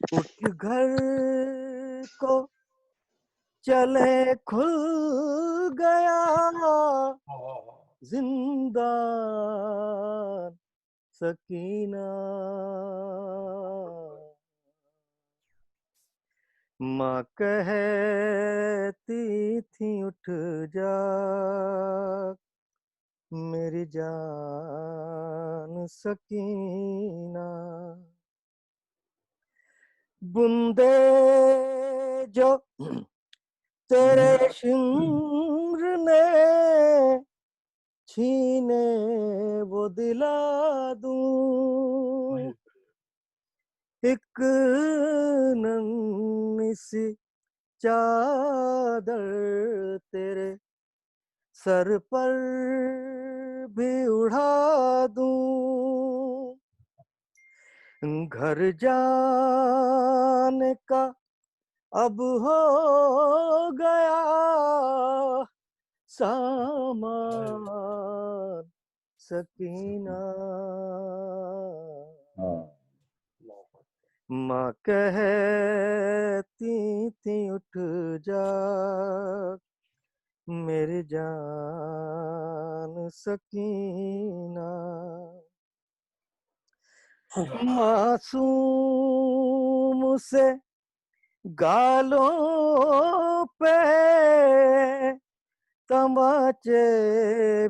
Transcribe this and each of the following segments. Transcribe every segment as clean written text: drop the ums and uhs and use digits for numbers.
اٹھ گھر کو چلے کھل گیا زندان سکینہ، ماں کہتی تھی اٹھ جا میری جان سکینہ، بندے جو تیرے شمر نے چھینے وہ دلا دوں، ایک ننھی سی چادر تیرے سر پر بھی اڑا دوں، گھر جانے کا اب ہو گیا سامان سکینہ، ماں کہتی تھی اٹھ جا میری جان سکینہ، معصوم سے گالوں پہ تماچے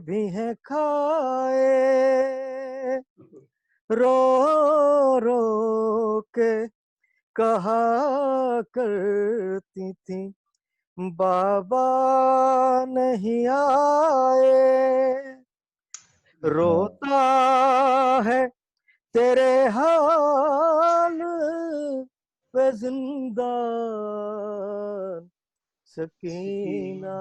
بھی ہیں کھائے، رو رو کے کہا کرتی تھی بابا نہیں آئے، روتا ہے تیرے حال پہ زندان سکینہ،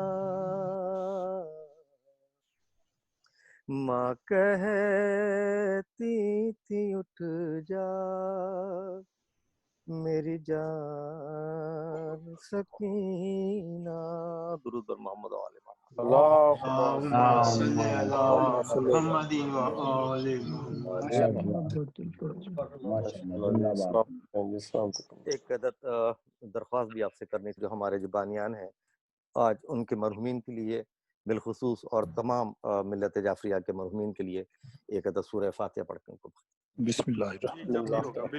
ماں کہتی تھی اٹھ جا میری جان سکینہ، درود بر محمد و آل محمد۔ اللهم صل على محمد وآل محمد۔ ایک عدد درخواست بھی آپ سے کرنی تھی، جو ہمارے جو بانیان ہیں آج ان کے مرحومین کے لیے بالخصوص اور تمام ملت جعفریہ کے مرحومین کے لیے ایک عدد سورہ فاتحہ پڑھ کے ان کو بسم اللہ الرحمن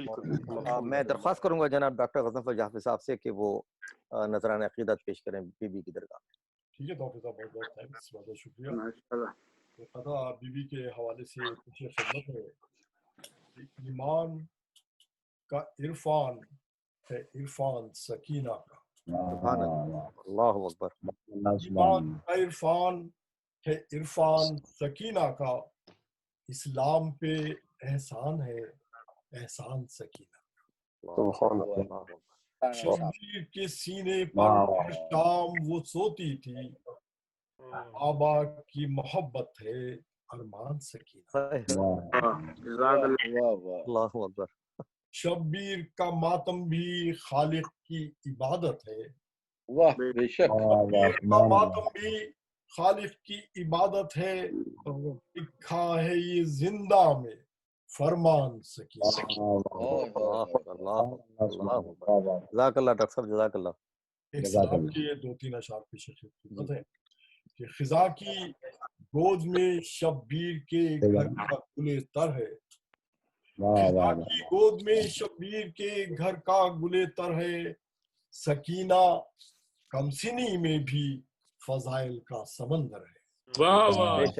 الرحیم۔ میں درخواست کروں گا جناب ڈاکٹر غضنفر جعفری صاحب سے کہ وہ نذرانہ عقیدت پیش کریں بی بی کی درگاہ۔ ٹھیک ہے ڈاکٹر صاحب، بہت بہت تھینکس، بہت بہت شکریہ۔ قضا بی بی کے حوالے سے کچھ خدمت ہے کہ ایمان کا عرفان ہے عرفان سکینہ کا، سبحان اللہ، اللہ اکبر، ایمان کا عرفان ہے عرفان سکینہ کا، اسلام پہ احسان ہے احسان سکینہ، شبیر کے سینے پر ہر شام وہ سوتی تھی، آبا کی محبت ہے ارمان سکینہ، اللہ اکبر، شبیر کا ماتم بھی خالق کی عبادت ہے، واہ بے شک، شبیر کا ماتم بھی خالق کی عبادت ہے، لکھا ہے یہ زندہ میں فرمان سکینہ۔ جزاک اللہ ڈاکٹر صاحب، جزاک اللہ۔ ایک سلام کے دو تین اشعار پیش خدمت ہے کہ خزاں کی گود میں شبیر کے گھر کا گل تر ہے، خزاں کی گود میں شبیر کے گھر کا گل تر ہے، سکینہ کمسنی میں بھی فضائل کا سمندر ہے۔ مقرر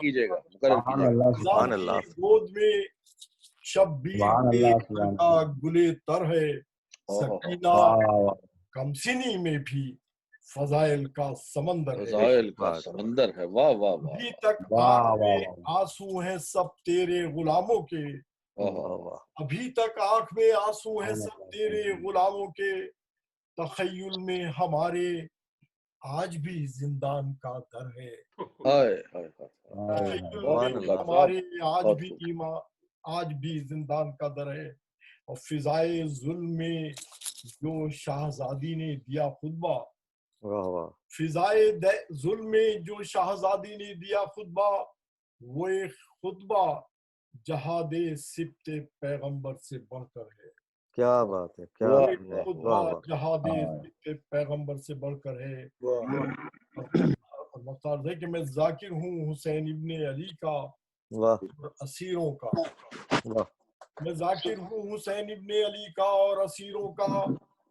کیجیے گا، مقرر کیجیے گا۔ خزاں کی گود میں شبیر کے گھر کا گل تر ہے، سکینہ کمسنی میں بھی فضائل کا سمندر ہے، فضائل کا سمندر ہے، واہ واہ واہ، ابھی تک آنکھ میں آنسو ہیں سب تیرے غلاموں کے، ابھی تک آنکھ میں آنسو ہیں سب تیرے غلاموں کے، تخیل میں ہمارے آج بھی زندان کا در ہے، تخیل میں ہمارے آج بھی زندان کا در ہے، اور فضائے ظلم میں جو شاہزادی نے دیا خطبہ، فضائے ظلم میں جو شاہزادی نے دیا خطبہ، وہ ایک خطبہ جہاد سبت پیغمبر سے بڑھ کر ہے. کیا بات ہے، کیا واہ بات ہے، خطبہ واہ واہ جہاد سبت پیغمبر سے بڑھ کر ہے. اور مختار ہے کہ میں ذاکر ہوں حسین ابن علی کا واہ اور اسیروں کا. واہ. میں ذاکر ہوں حسین ابن علی کا اور اسیروں کا.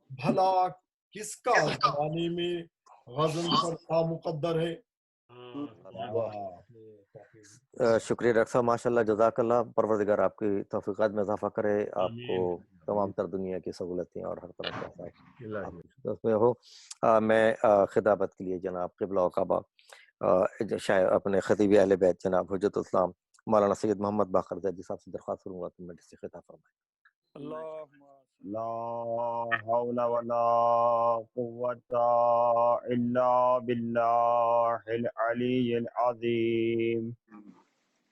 بھلا کس کا زمانے میں غزل پر کیا مقدر ہے. شکریہ ڈاکٹر صاحب، ماشاء اللہ، جزاک اللہ. پروردگار آپ کی توفیقات میں اضافہ کرے، آپ کو تمام تر دنیا کی سہولتیں اور ہر طرح کا اس میں ہو. میں خطابت کے لیے جناب قبلہ و کعبہ شاید اپنے خطیب اہل بیت جناب حجت الاسلام مولانا سید محمد باقر زیدی صاحب سے درخواست کروں گا کہ میں سے خطاب فرمائیں. لا حول ولا قوة إلا بالله العلي العظيم.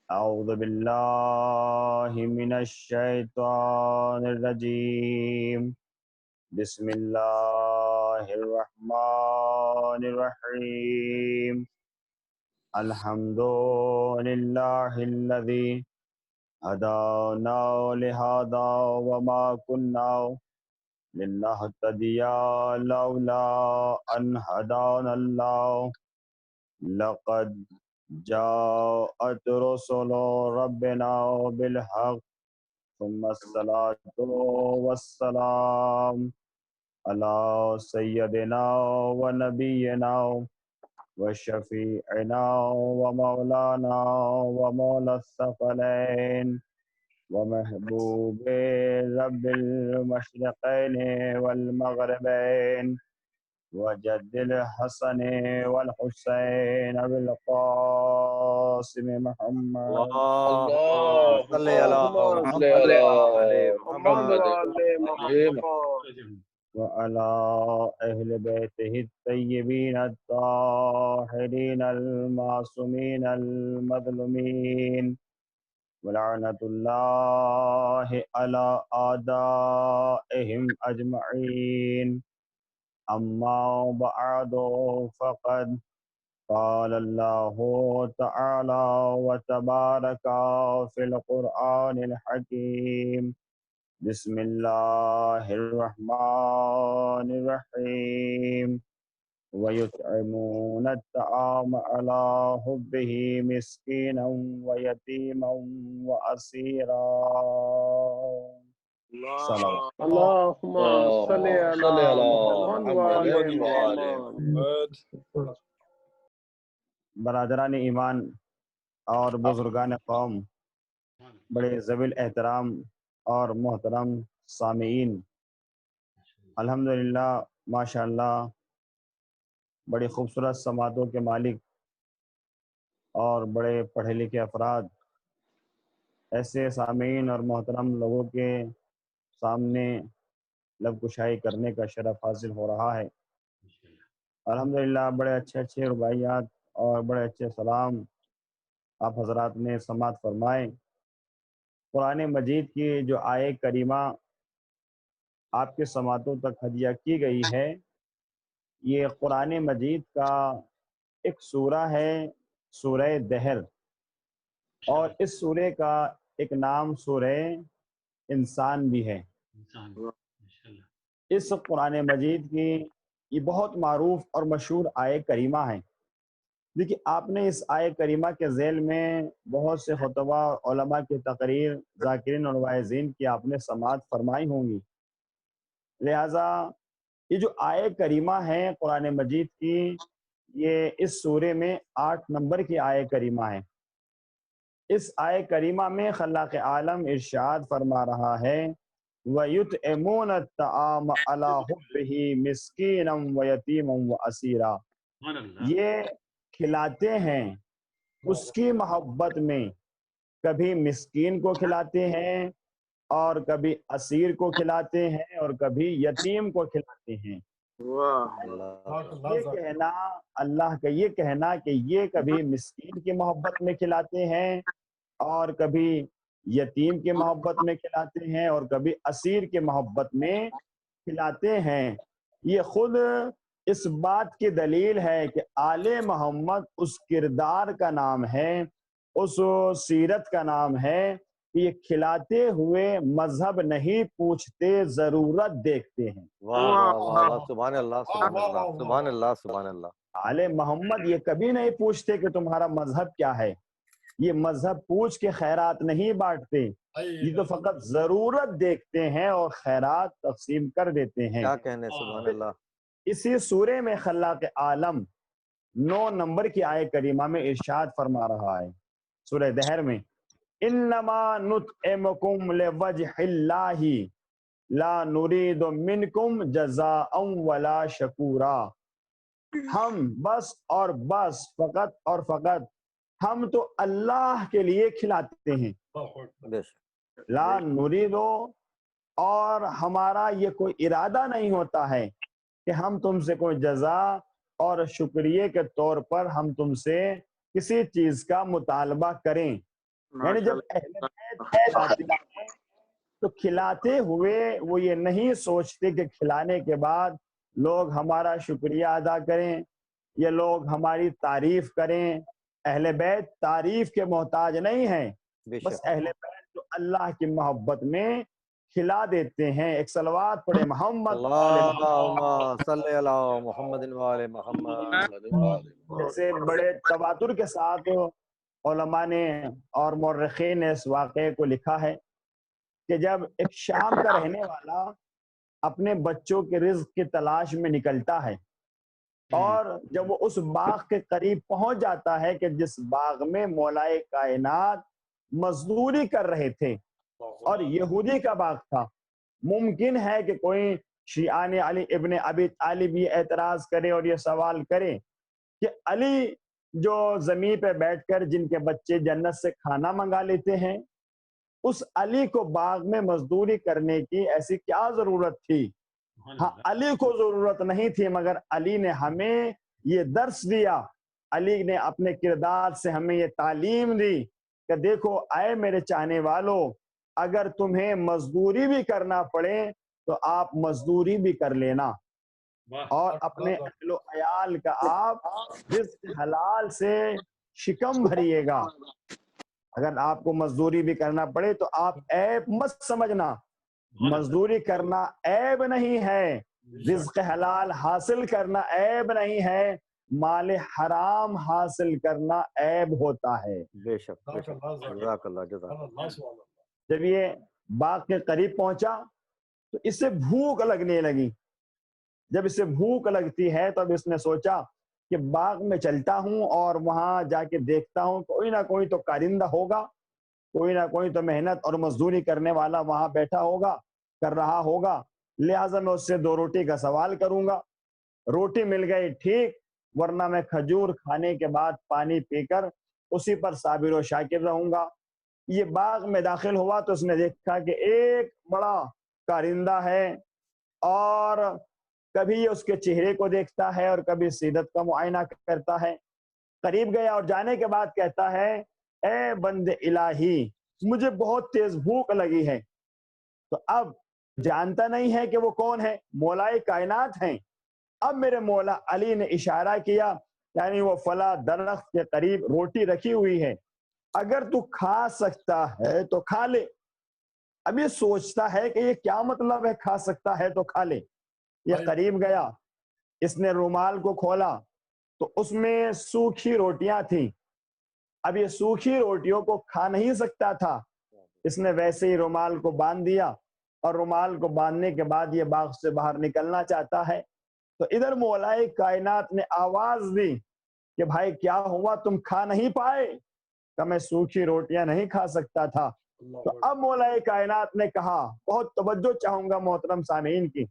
أعوذ بالله من الشيطان الرجيم. بسم الله الرحمن الرحيم. الحمد لله الذي هدانا لهذا وما كنا لنهتدي لولا أن هدانا الله. لقد جاءت رسل ربنا بالحق. ثم الصلاة والسلام على سيدنا ونبينا وشفيعنا ومولانا ومولى الثقلين ومحبوب رب المشرقين والمغربين وجد الحسن والحسين بالقاسم محمد. اللهم صل على اللهم صل محمد على محمد وعلى أهل بيته الطيبين الطاهرين المعصومين المظلومين. ولعنة الله على أعدائهم أجمعين. أما بعد فقد قال الله تعالى وتبارك في القرآن الحكيم. بسم الله الرحمن الرحيم. ويطعمون الطعام على حبه مسكينا ويتيما وأسيرا. اللهم صل على محمد وعلى محمد. برادران ایمان اور بزرگان قوم، بڑے ذویل احترام اور محترم سامعین، الحمدللہ ماشاءاللہ بڑی خوبصورت سماعتوں کے مالک اور بڑے پڑھے لکھے افراد، ایسے سامعین اور محترم لوگوں کے سامنے لب کشائی کرنے کا شرف حاصل ہو رہا ہے. الحمدللہ بڑے اچھے اچھے رباعیات اور بڑے اچھے سلام آپ حضرات نے سماعت فرمائے. قرآن مجید کی جو آیے کریمہ آپ کے سماعتوں تک ہدیہ کی گئی ہے، یہ قرآن مجید کا ایک سورہ ہے، سورہ دہر، اور اس سورہ کا ایک نام سورہ انسان بھی ہے. اس قرآن مجید کی یہ بہت معروف اور مشہور آیے کریمہ ہیں. دیکھیے، آپ نے اس آیے کریمہ کے ذیل میں بہت سے خطبہ، علماء کی تقریر، ذاکرین اور واعظین کی آپ نے سماعت فرمائی ہوں گی. لہٰذا یہ جو آیے کریمہ ہیں قرآن مجید کی، یہ اس سورے میں 8 نمبر کی آیے کریمہ ہے. اس آیے کریمہ میں خلاق عالم ارشاد فرما رہا ہے وَيُطْعِمُونَ الطَّعَامَ عَلَىٰ حُبِّهِ مِسْكِينًا وَيَتِيمًا وَأَسِيرًا. یہ کھلاتے ہیں اس کی محبت میں، کبھی مسکین کو کھلاتے ہیں اور کبھی اسیر کو کھلاتے ہیں اور کبھی یتیم کو کھلاتے ہیں. یہ کہنا، اللہ کا یہ کہنا کہ یہ کبھی مسکین کی محبت میں کھلاتے ہیں اور کبھی یتیم کی محبت میں کھلاتے ہیں اور کبھی اسیر کی محبت میں کھلاتے ہیں، یہ خود اس بات کی دلیل ہے کہ آل محمد اس کردار کا نام ہے، اس سیرت کا نام ہے کہ یہ کھلاتے ہوئے مذہب نہیں پوچھتے، ضرورت دیکھتے ہیں۔ واہ واہ واہ واہ، سبحان اللہ سبحان اللہ سبحان اللہ سبحان اللہ۔ آل محمد یہ کبھی نہیں پوچھتے کہ تمہارا مذہب کیا ہے، یہ مذہب پوچھ کے خیرات نہیں بانٹتے، یہ تو فقط ضرورت دیکھتے ہیں اور خیرات تقسیم کر دیتے ہیں۔ کیا کہنے، سبحان اللہ۔ اسی سورے میں خلاق عالم 9 نمبر کی آیت کریمہ میں ارشاد فرما رہا ہے، سورہ دہر میں، انما نطعمکم لوجہ اللہ لا نرید منکم جزاء ولا شکورا۔ ہم بس اور بس، فقط اور فقط ہم تو اللہ کے لیے کھلاتے ہیں، بے شک۔ لا نریدو، اور ہمارا یہ کوئی ارادہ نہیں ہوتا ہے کہ ہم تم سے کوئی جزا اور شکریہ کے طور پر ہم تم سے کسی چیز کا مطالبہ کریں۔ یعنی جب اہل بیت کھلاتے ہیں تو کھلاتے ہوئے وہ یہ نہیں سوچتے کہ کھلانے کے بعد لوگ ہمارا شکریہ ادا کریں یا لوگ ہماری تعریف کریں۔ اہل بیت تعریف کے محتاج نہیں ہیں، بے بس شک۔ اہل بیت جو اللہ کی محبت میں کھلا دیتے ہیں۔ ایک صلوات پڑھے محمد اللہم صلی علی محمد وآل محمد۔ جیسے بڑے تواتر کے ساتھ علماء نے اور مورخین نے اس واقعے کو لکھا ہے کہ جب ایک شام کا رہنے والا اپنے بچوں کے رزق کی تلاش میں نکلتا ہے اور جب وہ اس باغ کے قریب پہنچ جاتا ہے کہ جس باغ میں مولائے کائنات مزدوری کر رہے تھے اور یہودی کا باغ تھا، ممکن ہے کہ کوئی شیعان علی ابن ابی طالب یہ اعتراض کرے اور یہ سوال کرے کہ علی جو زمین پہ بیٹھ کر جن کے بچے جنت سے کھانا منگا لیتے ہیں، اس علی کو باغ میں مزدوری کرنے کی ایسی کیا ضرورت تھی؟ ہاں، علی کو ضرورت نہیں تھی، مگر علی نے ہمیں یہ درس دیا، علی نے اپنے کردار سے ہمیں یہ تعلیم دی کہ دیکھو اے میرے چاہنے والو، اگر تمہیں مزدوری بھی کرنا پڑے تو آپ مزدوری بھی کر لینا، اور اپنے اہل و عیال کا آپ رزق حلال سے شکم بھریے گا۔ اگر آپ کو مزدوری بھی کرنا پڑے تو آپ عیب مت سمجھنا، مزدوری کرنا عیب نہیں ہے، رزق حلال حاصل کرنا عیب نہیں ہے، مال حرام حاصل کرنا عیب ہوتا ہے۔ بے شک بے شک، جزاک اللہ جزاک اللہ۔ جب یہ باغ کے قریب پہنچا تو اسے بھوک لگنے لگی۔ جب اسے بھوک لگتی ہے تو اب اس نے سوچا کہ باغ میں چلتا ہوں اور وہاں جا کے دیکھتا ہوں کوئی نہ کوئی تو کارندہ ہوگا، کوئی نہ کوئی تو محنت اور مزدوری کرنے والا وہاں بیٹھا ہوگا، کر رہا ہوگا، لہٰذا میں اس سے 2 روٹی کا سوال کروں گا۔ روٹی مل گئی ٹھیک، ورنہ میں کھجور کھانے کے بعد پانی پی کر اسی پر صابر و شاکر رہوں گا۔ یہ باغ میں داخل ہوا تو اس نے دیکھا کہ ایک بڑا کارندہ ہے اور کبھی یہ اس کے چہرے کو دیکھتا ہے اور کبھی سیرت کا معائنہ کرتا ہے۔ قریب گیا اور جانے کے بعد کہتا ہے اے بند الہی، مجھے بہت تیز بھوک لگی ہے۔ تو اب جانتا نہیں ہے کہ وہ کون ہے، مولائے کائنات ہیں۔ اب میرے مولا علی نے اشارہ کیا، یعنی وہ فلاں درخت کے قریب روٹی رکھی ہوئی ہے، اگر تو کھا سکتا ہے تو کھا لے۔ اب یہ سوچتا ہے کہ یہ کیا مطلب ہے کھا سکتا ہے تو کھا لے۔ یہ قریب گیا، اس نے رومال کو کھولا تو اس میں سوکھی روٹیاں تھیں۔ اب یہ سوکھی روٹیوں کو کھا نہیں سکتا تھا، اس نے ویسے ہی رومال کو باندھ دیا، اور رومال کو باندھنے کے بعد یہ باغ سے باہر نکلنا چاہتا ہے۔ تو ادھر مولائے کائنات نے آواز دی کہ بھائی کیا ہوا، تم کھا نہیں پائے؟ کہ میں سوکھی روٹیاں نہیں کھا سکتا تھا۔ تو اب مولائے کائنات نے کہا، بہت توجہ چاہوں گا محترم سامعین کی،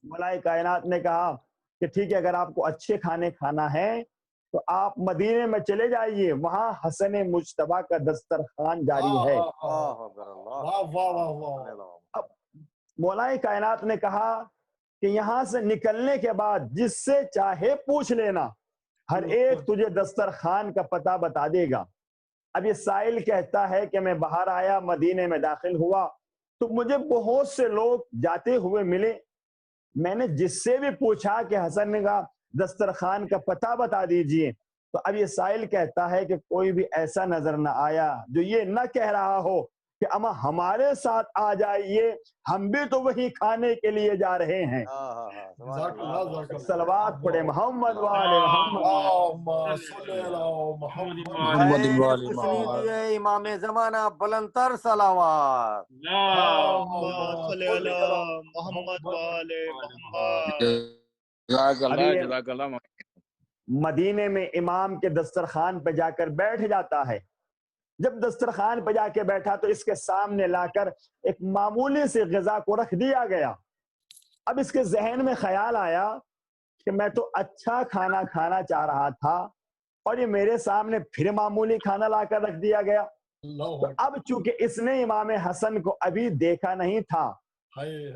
مولائے کائنات نے کہا کہ ٹھیک ہے، اگر آپ کو اچھے کھانے کھانا ہے تو آپ مدینے میں چلے جائیے، وہاں حسن مجتبیٰ کا دسترخوان جاری ہے۔ اب مولائے کائنات نے کہا کہ یہاں سے نکلنے کے بعد جس سے چاہے پوچھ لینا، ہر ایک تجھے دسترخوان کا پتہ بتا دے گا۔ اب یہ سائل کہتا ہے کہ میں باہر آیا، مدینے میں داخل ہوا تو مجھے بہت سے لوگ جاتے ہوئے ملے، میں نے جس سے بھی پوچھا کہ حسن کا دسترخوان کا پتہ بتا دیجئے، تو اب یہ سائل کہتا ہے کہ کوئی بھی ایسا نظر نہ آیا جو یہ نہ کہہ رہا ہو کہ اما ہمارے ساتھ آ جائیے، ہم بھی تو وہی کھانے کے لیے جا رہے ہیں۔ صلوات پڑھے محمد والے محمد۔ اللہم صلی علی محمد محمد اے والی خوش محمد۔ نیدی امام زمانہ بلند تر صلوات۔ اللہم صلی علی محمد والے محمد۔ جزاک اللہ ابھی جزاک اللہ۔ مدینے میں امام کے دسترخوان پہ جا کر بیٹھ جاتا ہے۔ جب دسترخوان پہ جا کے بیٹھا تو اس کے سامنے لا کر ایک معمولی سی غذا کو رکھ دیا گیا۔ اب اس کے ذہن میں خیال آیا کہ میں تو اچھا کھانا کھانا چاہ رہا تھا اور یہ میرے سامنے پھر معمولی کھانا لا کر رکھ دیا گیا۔ تو اب چونکہ اس نے امام حسن کو ابھی دیکھا نہیں تھا،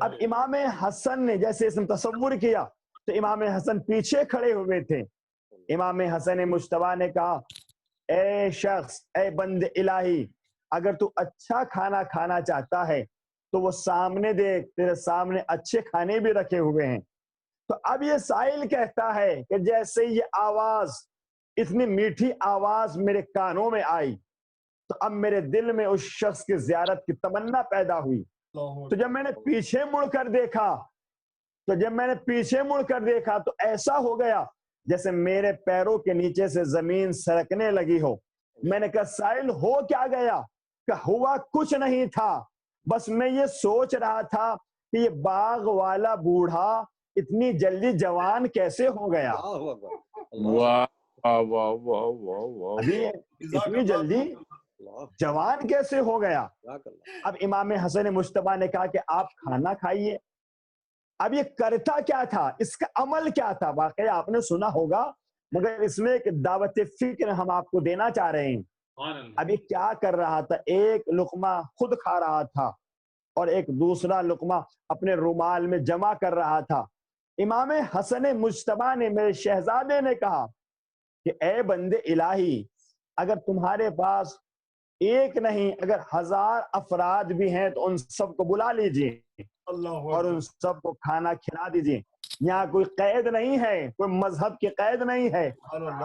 اب امام حسن نے جیسے اس نے تصور کیا تو امام حسن پیچھے کھڑے ہوئے تھے۔ امام حسن مجتبیٰ نے کہا اے شخص، اے بند الہی، اگر تو اچھا کھانا کھانا چاہتا ہے تو وہ سامنے دیکھ، تیرے سامنے اچھے کھانے بھی رکھے ہوئے ہیں۔ تو اب یہ سائل کہتا ہے کہ جیسے یہ آواز، اتنی میٹھی آواز میرے کانوں میں آئی تو اب میرے دل میں اس شخص کی زیارت کی تمنا پیدا ہوئی۔ تو جب میں نے پیچھے مڑ کر دیکھا تو ایسا ہو گیا جیسے میرے پیروں کے نیچے سے زمین سرکنے لگی ہو۔ میں نے کہا سائل ہو کیا گیا؟ کہ ہوا کچھ نہیں تھا، بس میں یہ سوچ رہا تھا کہ یہ باغ والا بوڑھا اتنی جلدی جوان کیسے ہو گیا؟ واہ واہ واہ واہ واہ واہ۔ ابھی اتنی جلدی جوان کیسے ہو گیا؟ اب امام حسن مجتبیٰ نے کہا کہ آپ کھانا کھائیے۔ اب یہ کرتا کیا تھا، اس کا عمل کیا تھا؟ واقعی آپ نے سنا ہوگا مگر اس میں ایک دعوت فکر ہم آپ کو دینا چاہ رہے ہیں۔ اب یہ کیا کر رہا تھا؟ ایک لقمہ خود کھا رہا تھا اور ایک دوسرا لقمہ اپنے رومال میں جمع کر رہا تھا۔ امام حسن مجتبیٰ نے، میرے شہزادے نے کہا کہ اے بندے الہی، اگر تمہارے پاس ایک نہیں اگر 1000 افراد بھی ہیں تو ان سب کو بلا لیجئے اور ان سب کو کھانا کھلا دیجئے۔ یہاں کوئی قید نہیں ہے، کوئی مذہب کی قید نہیں ہے،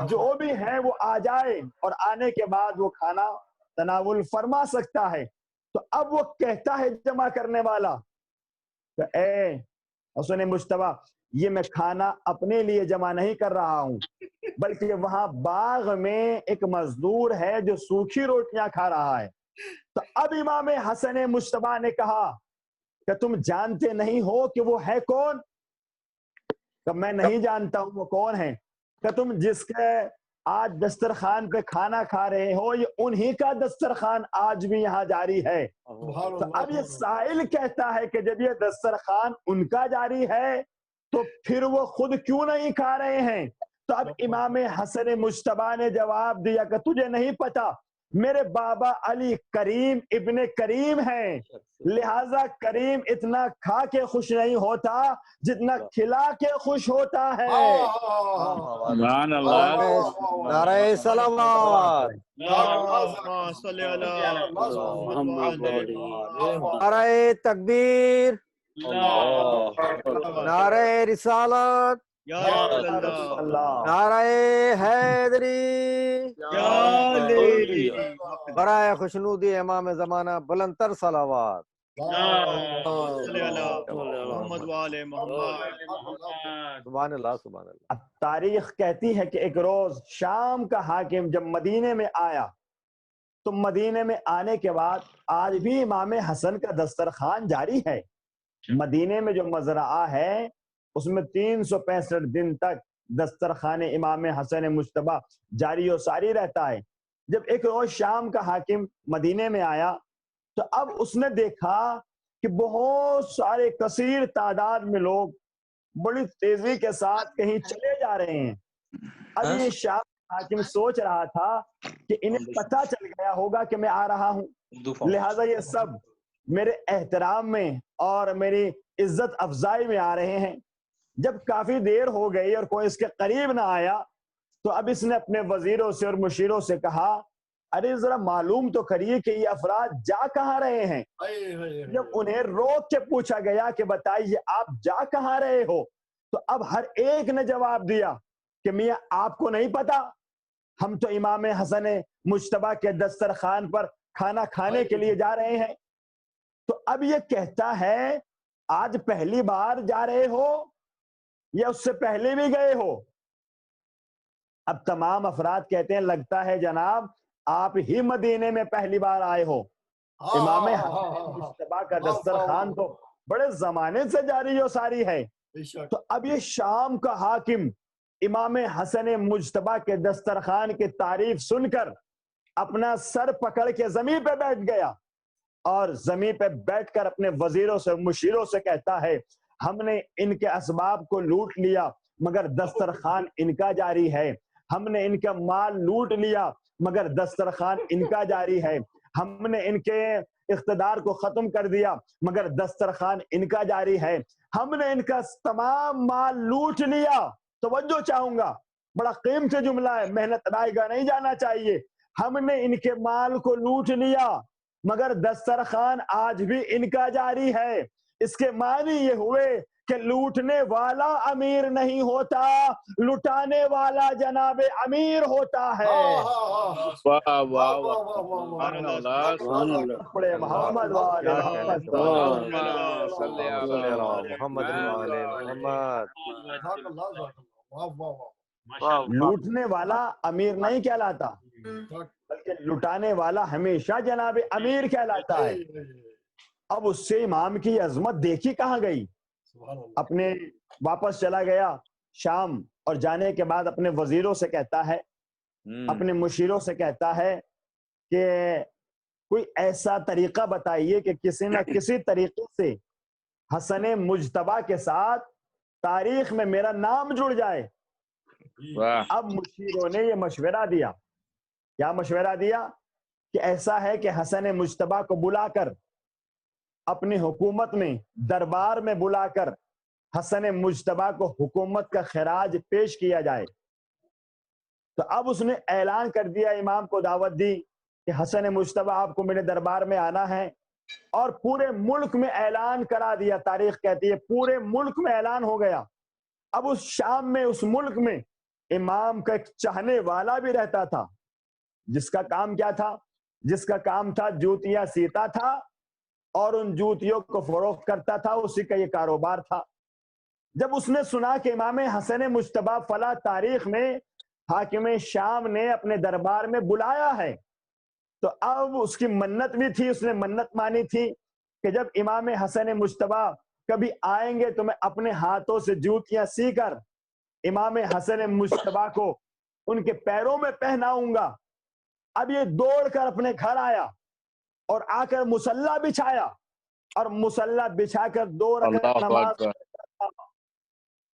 جو بھی ہے وہ آ جائے اور آنے کے بعد وہ کھانا تناول فرما سکتا ہے۔ تو اب وہ کہتا ہے جمع کرنے والا کہ اے حسن مجتبیٰ، یہ میں کھانا اپنے لیے جمع نہیں کر رہا ہوں، بلکہ وہاں باغ میں ایک مزدور ہے جو سوکھی روٹیاں کھا رہا ہے۔ تو اب امام حسن مجتبیٰ نے کہا کہ تم جانتے نہیں ہو کہ وہ ہے کون؟ کہ میں نہیں جانتا ہوں وہ کون ہے۔ کہ تم جس کے آج دسترخوان پہ کھانا کھا رہے ہو یہ انہی کا دسترخوان آج بھی یہاں جاری ہے۔ تو اب یہ سائل کہتا ہے کہ جب یہ دسترخوان ان کا جاری ہے تو پھر وہ خود کیوں نہیں کھا رہے ہیں؟ تو اب امام حسن مجتبیٰ نے جواب دیا کہ تجھے نہیں پتا، میرے بابا علی کریم ابن کریم ہیں، لہٰذا کریم اتنا کھا کے خوش نہیں ہوتا جتنا کھلا کے خوش ہوتا ہے۔ سبحان اللہ۔ نعرہ صلوات، اللہم صلی علی محمد نعرہ تکبیر، نعرہ رسالت، اللہ نعرہ حیدری، برائے خوشنودی امام زمانہ بلند تر صلوات۔ محمد والے محمد۔ سبحان اللہ سبحان اللہ۔ اب تاریخ کہتی ہے کہ ایک روز شام کا حاکم جب مدینے میں آیا تو مدینے میں آنے کے بعد آج بھی امام حسن کا دسترخوان جاری ہے۔ مدینے میں جو مزرعہ ہے اس میں 365 دن تک دسترخوان امام حسن مجتبیٰ جاری و ساری رہتا ہے۔ جب ایک روز شام کا حاکم مدینے میں آیا تو اب اس نے دیکھا کہ بہت سارے کثیر تعداد میں لوگ بڑی تیزی کے ساتھ کہیں چلے جا رہے ہیں۔ اب یہ شام حاکم سوچ رہا تھا کہ انہیں پتہ چل گیا ہوگا کہ میں آ رہا ہوں، لہٰذا یہ سب میرے احترام میں اور میری عزت افزائی میں آ رہے ہیں۔ جب کافی دیر ہو گئی اور کوئی اس کے قریب نہ آیا تو اب اس نے اپنے وزیروں سے اور مشیروں سے کہا ارے ذرا معلوم تو کریے کہ یہ افراد جا کہاں رہے ہیں۔ جب انہیں روک کے پوچھا گیا کہ بتائیے آپ جا کہاں رہے ہو تو اب ہر ایک نے جواب دیا کہ میاں آپ کو نہیں پتا، ہم تو امام حسن مجتبیٰ کے دسترخوان پر کھانا کھانے کے لیے جا رہے ہیں۔ تو اب یہ کہتا ہے آج پہلی بار جا رہے ہو یا اس سے پہلے بھی گئے ہو؟ اب تمام افراد کہتے ہیں لگتا ہے جناب آپ ہی مدینے میں پہلی بار آئے ہو۔ امام حسن مجتبیٰ کا دسترخوان تو بڑے زمانے سے جاری و ساری ہے۔ تو اب یہ شام کا حاکم امام حسن مجتبیٰ کے دسترخوان کی تعریف سن کر اپنا سر پکڑ کے زمین پہ بیٹھ گیا اور زمین پہ بیٹھ کر اپنے وزیروں سے مشیروں سے کہتا ہے ہم نے ان کے اسباب کو لوٹ لیا مگر دسترخوان ان کا جاری ہے، ہم نے ان کا مال لوٹ لیا مگر دسترخوان ان کا جاری ہے، ہم نے ان کے اقتدار کو ختم کر دیا مگر دسترخوان ان کا جاری ہے، ہم نے ان کا تمام مال لوٹ لیا۔ توجہ چاہوں گا، بڑا قیمتی جملہ ہے، محنت رائے گا نہیں جانا چاہیے۔ ہم نے ان کے مال کو لوٹ لیا مگر دسترخوان آج بھی ان کا جاری ہے۔ اس کے معنی یہ ہوئے کہ لوٹنے والا امیر نہیں ہوتا، لٹانے والا جناب امیر ہوتا ہے۔ واہ واہ واہ سبحان اللہ سبحان اللہ پڑے محمد والے محمد اللہم صلی علی محمد والے محمد۔ لوٹنے والا امیر نہیں کہلاتا بلکہ لٹانے والا ہمیشہ جناب امیر کہلاتا ہے۔ اب اس سے امام کی عظمت دیکھی کہاں گئی، اپنے واپس چلا گیا شام، اور جانے کے بعد اپنے وزیروں سے کہتا ہے، اپنے مشیروں سے کہتا ہے کہ کوئی ایسا طریقہ بتائیے کہ کسی نہ کسی طریقے سے حسن مجتبیٰ کے ساتھ تاریخ میں میرا نام جڑ جائے۔ اب مشیروں نے یہ مشورہ دیا، کیا مشورہ دیا کہ ایسا ہے کہ حسن مجتبیٰ کو بلا کر اپنی حکومت میں دربار میں بلا کر حسن مجتبیٰ کو حکومت کا خراج پیش کیا جائے۔ تو اب اس نے اعلان کر دیا، امام کو دعوت دی کہ حسن مجتبیٰ آپ کو میرے دربار میں آنا ہے، اور پورے ملک میں اعلان کرا دیا۔ تاریخ کہتی ہے پورے ملک میں اعلان ہو گیا۔ اب اس شام میں، اس ملک میں امام کا ایک چاہنے والا بھی رہتا تھا، جس کا کام کیا تھا؟ جس کا کام تھا جوتیاں سیتا تھا اور ان جوتیوں کو فروخت کرتا تھا، اسی کا یہ کاروبار تھا۔ جب اس نے سنا کہ امام حسن مجتبیٰ فلاں تاریخ میں حاکم شام نے اپنے دربار میں بلایا ہے، تو اب اس کی منت بھی تھی، اس نے منت مانی تھی کہ جب امام حسن مجتبیٰ کبھی آئیں گے تو میں اپنے ہاتھوں سے جوتیاں سی کر امام حسن مجتبیٰ کو ان کے پیروں میں پہناؤں گا۔ اب یہ دوڑ کر اپنے گھر آیا اور آ کر مصلی بچھایا، اور مصلی بچھا کر 2 رکعت نماز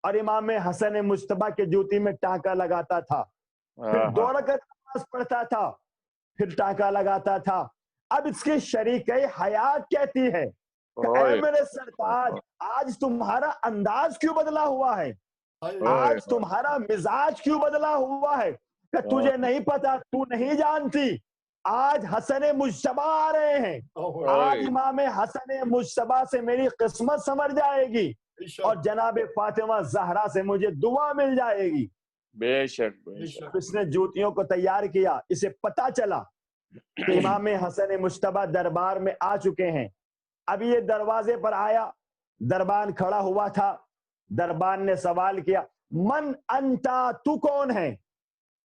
اور امام حسن مجتبیٰ کے جوتی میں ٹانکا لگاتا تھا، پھر 2 رکعت نماز پڑھتا تھا، پھر ٹانکا لگاتا تھا۔ اب اس کی شریکہ حیات کہتی ہے کہ اے میرے سرتاج، آج تمہارا انداز کیوں بدلا ہوا ہے، آج تمہارا مزاج کیوں بدلا ہوا ہے، کہ تجھے نہیں پتا، تو نہیں جانتی، آج حسن مجتبیٰ آ رہے ہیں، آج امام حسن مجتبیٰ سے میری قسمت سنور جائے گی اور جناب فاطمہ زہرا سے مجھے دعا مل جائے گی۔ بے شک بے شک۔ اس نے جوتیوں کو تیار کیا، اسے پتا چلا کہ امام حسن مجتبیٰ دربار میں آ چکے ہیں۔ اب یہ دروازے پر آیا، دربان کھڑا ہوا تھا، دربان نے سوال کیا من انتا، تو کون ہے؟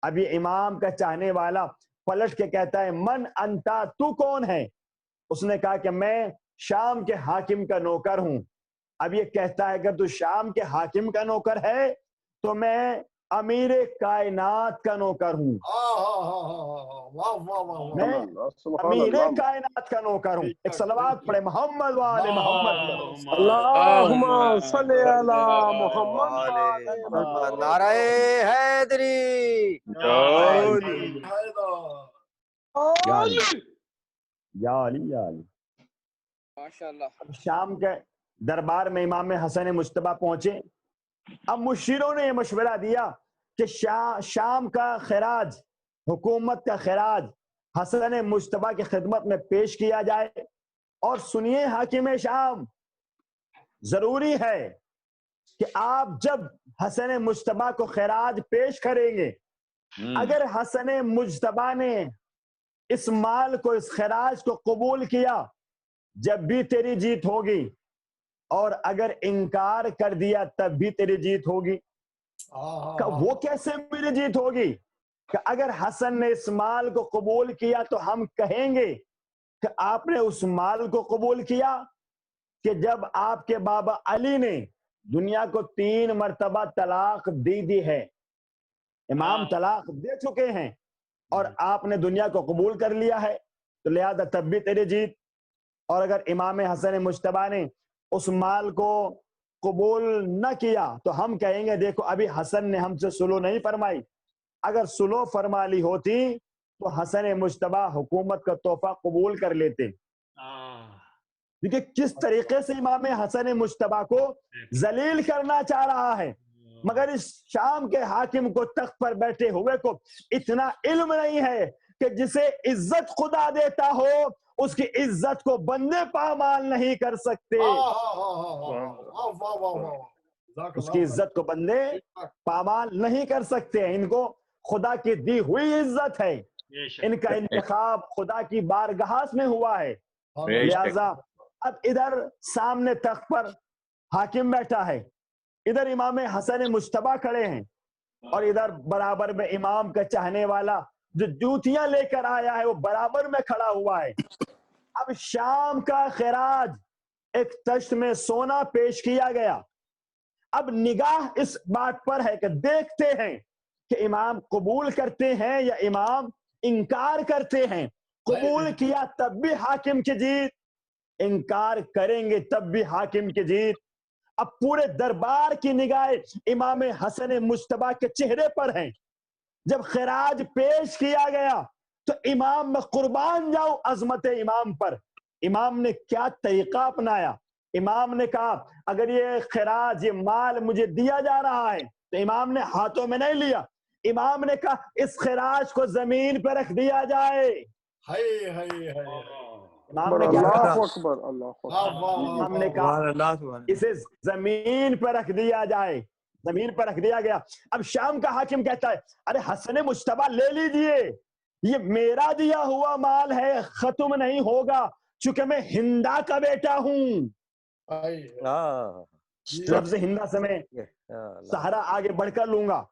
اب یہ امام کا چاہنے والا پلٹ کے کہتا ہے من انتا، تو کون ہے؟ اس نے کہا کہ میں شام کے حاکم کا نوکر ہوں۔ اب یہ کہتا ہے اگر تو شام کے حاکم کا نوکر ہے تو میں امیر کائنات کا نوکر ہوں، میں امیر کائنات کا نوکر ہوں۔ ایک صلوات پڑھے محمد وآل محمد۔ اللہم صلی علی محمد وآل محمد۔ نعرہ حیدری، یا علی یا علی۔ اب شام کے دربار میں امام حسن مجتبیٰ پہنچے۔ اب مشیروں نے یہ مشورہ دیا کہ شام کا خراج، حکومت کا خراج حسن مجتبیٰ کی خدمت میں پیش کیا جائے، اور سنیے حاکم شام، ضروری ہے کہ آپ جب حسن مجتبیٰ کو خراج پیش کریں گے اگر حسن مجتبیٰ نے اس مال کو، اس خراج کو قبول کیا جب بھی تیری جیت ہوگی، اور اگر انکار کر دیا تب بھی تیری جیت ہوگی۔ کہ وہ کیسے میری جیت ہوگی؟ کہ اگر حسن نے اس مال کو قبول کیا تو ہم کہیں گے کہ آپ نے اس مال کو قبول کیا کہ جب آپ کے بابا علی نے دنیا کو 3 مرتبہ طلاق دی ہے، امام طلاق دے چکے ہیں، اور آپ نے دنیا کو قبول کر لیا ہے، تو لہذا تب بھی تیری جیت۔ اور اگر امام حسن مجتبیٰ نے اس مال کو قبول نہ کیا تو ہم کہیں گے دیکھو ابھی حسن نے ہم سے صلح نہیں فرمائی، اگر صلح فرما لی ہوتی تو حسن مجتبیٰ حکومت کا تحفہ قبول کر لیتے۔ دیکھیں کس طریقے سے امام حسن مجتبیٰ کو ذلیل کرنا چاہ رہا ہے، مگر اس شام کے حاکم کو، تخت پر بیٹھے ہوئے کو اتنا علم نہیں ہے کہ جسے عزت خدا دیتا ہو اس کی عزت کو بندے پامال نہیں کر سکتے، اس کی عزت کو بندے پامال نہیں کر سکتے۔ ان کو خدا کی دی ہوئی عزت ہے، ان کا انتخاب خدا کی بارگاہ میں ہوا ہے، لہذا اب ادھر سامنے تخت پر حاکم بیٹھا ہے، ادھر امام حسن مجتبیٰ کھڑے ہیں، اور ادھر برابر میں امام کا چاہنے والا جو جوتیاں لے کر آیا ہے وہ برابر میں کھڑا ہوا ہے۔ اب شام کا خراج ایک تشت میں سونا پیش کیا گیا، اب نگاہ اس بات پر ہے کہ دیکھتے ہیں کہ امام قبول کرتے ہیں یا امام انکار کرتے ہیں۔ قبول کیا تب بھی حاکم کی جیت، انکار کریں گے تب بھی حاکم کی جیت۔ اب پورے دربار کی نگاہیں امام حسن مجتبیٰ کے چہرے پر ہیں۔ جب خراج پیش کیا گیا تو امام میں قربان جاؤ عظمت امام پر۔ امام نے کیا طریقہ اپنایا؟ امام نے کہا اگر یہ خراج، یہ مال مجھے دیا جا رہا ہے تو امام نے ہاتھوں میں نہیں لیا، امام نے کہا اس خراج کو زمین پہ رکھ دیا جائے۔ امام نے کیا کہا؟ امام نے کہا اسے زمین پہ رکھ دیا جائے، زمین پر رکھ دیا گیا۔ اب شام کا حاکم کہتا ہے ارے حسن مجتبیٰ لے لیجئے، یہ میرا دیا ہوا مال ہے، ختم نہیں ہوگا، چونکہ میں ہندا کا بیٹا ہوں۔ لفظ ہندا سے میں سہارا آگے بڑھ کر لوں گا،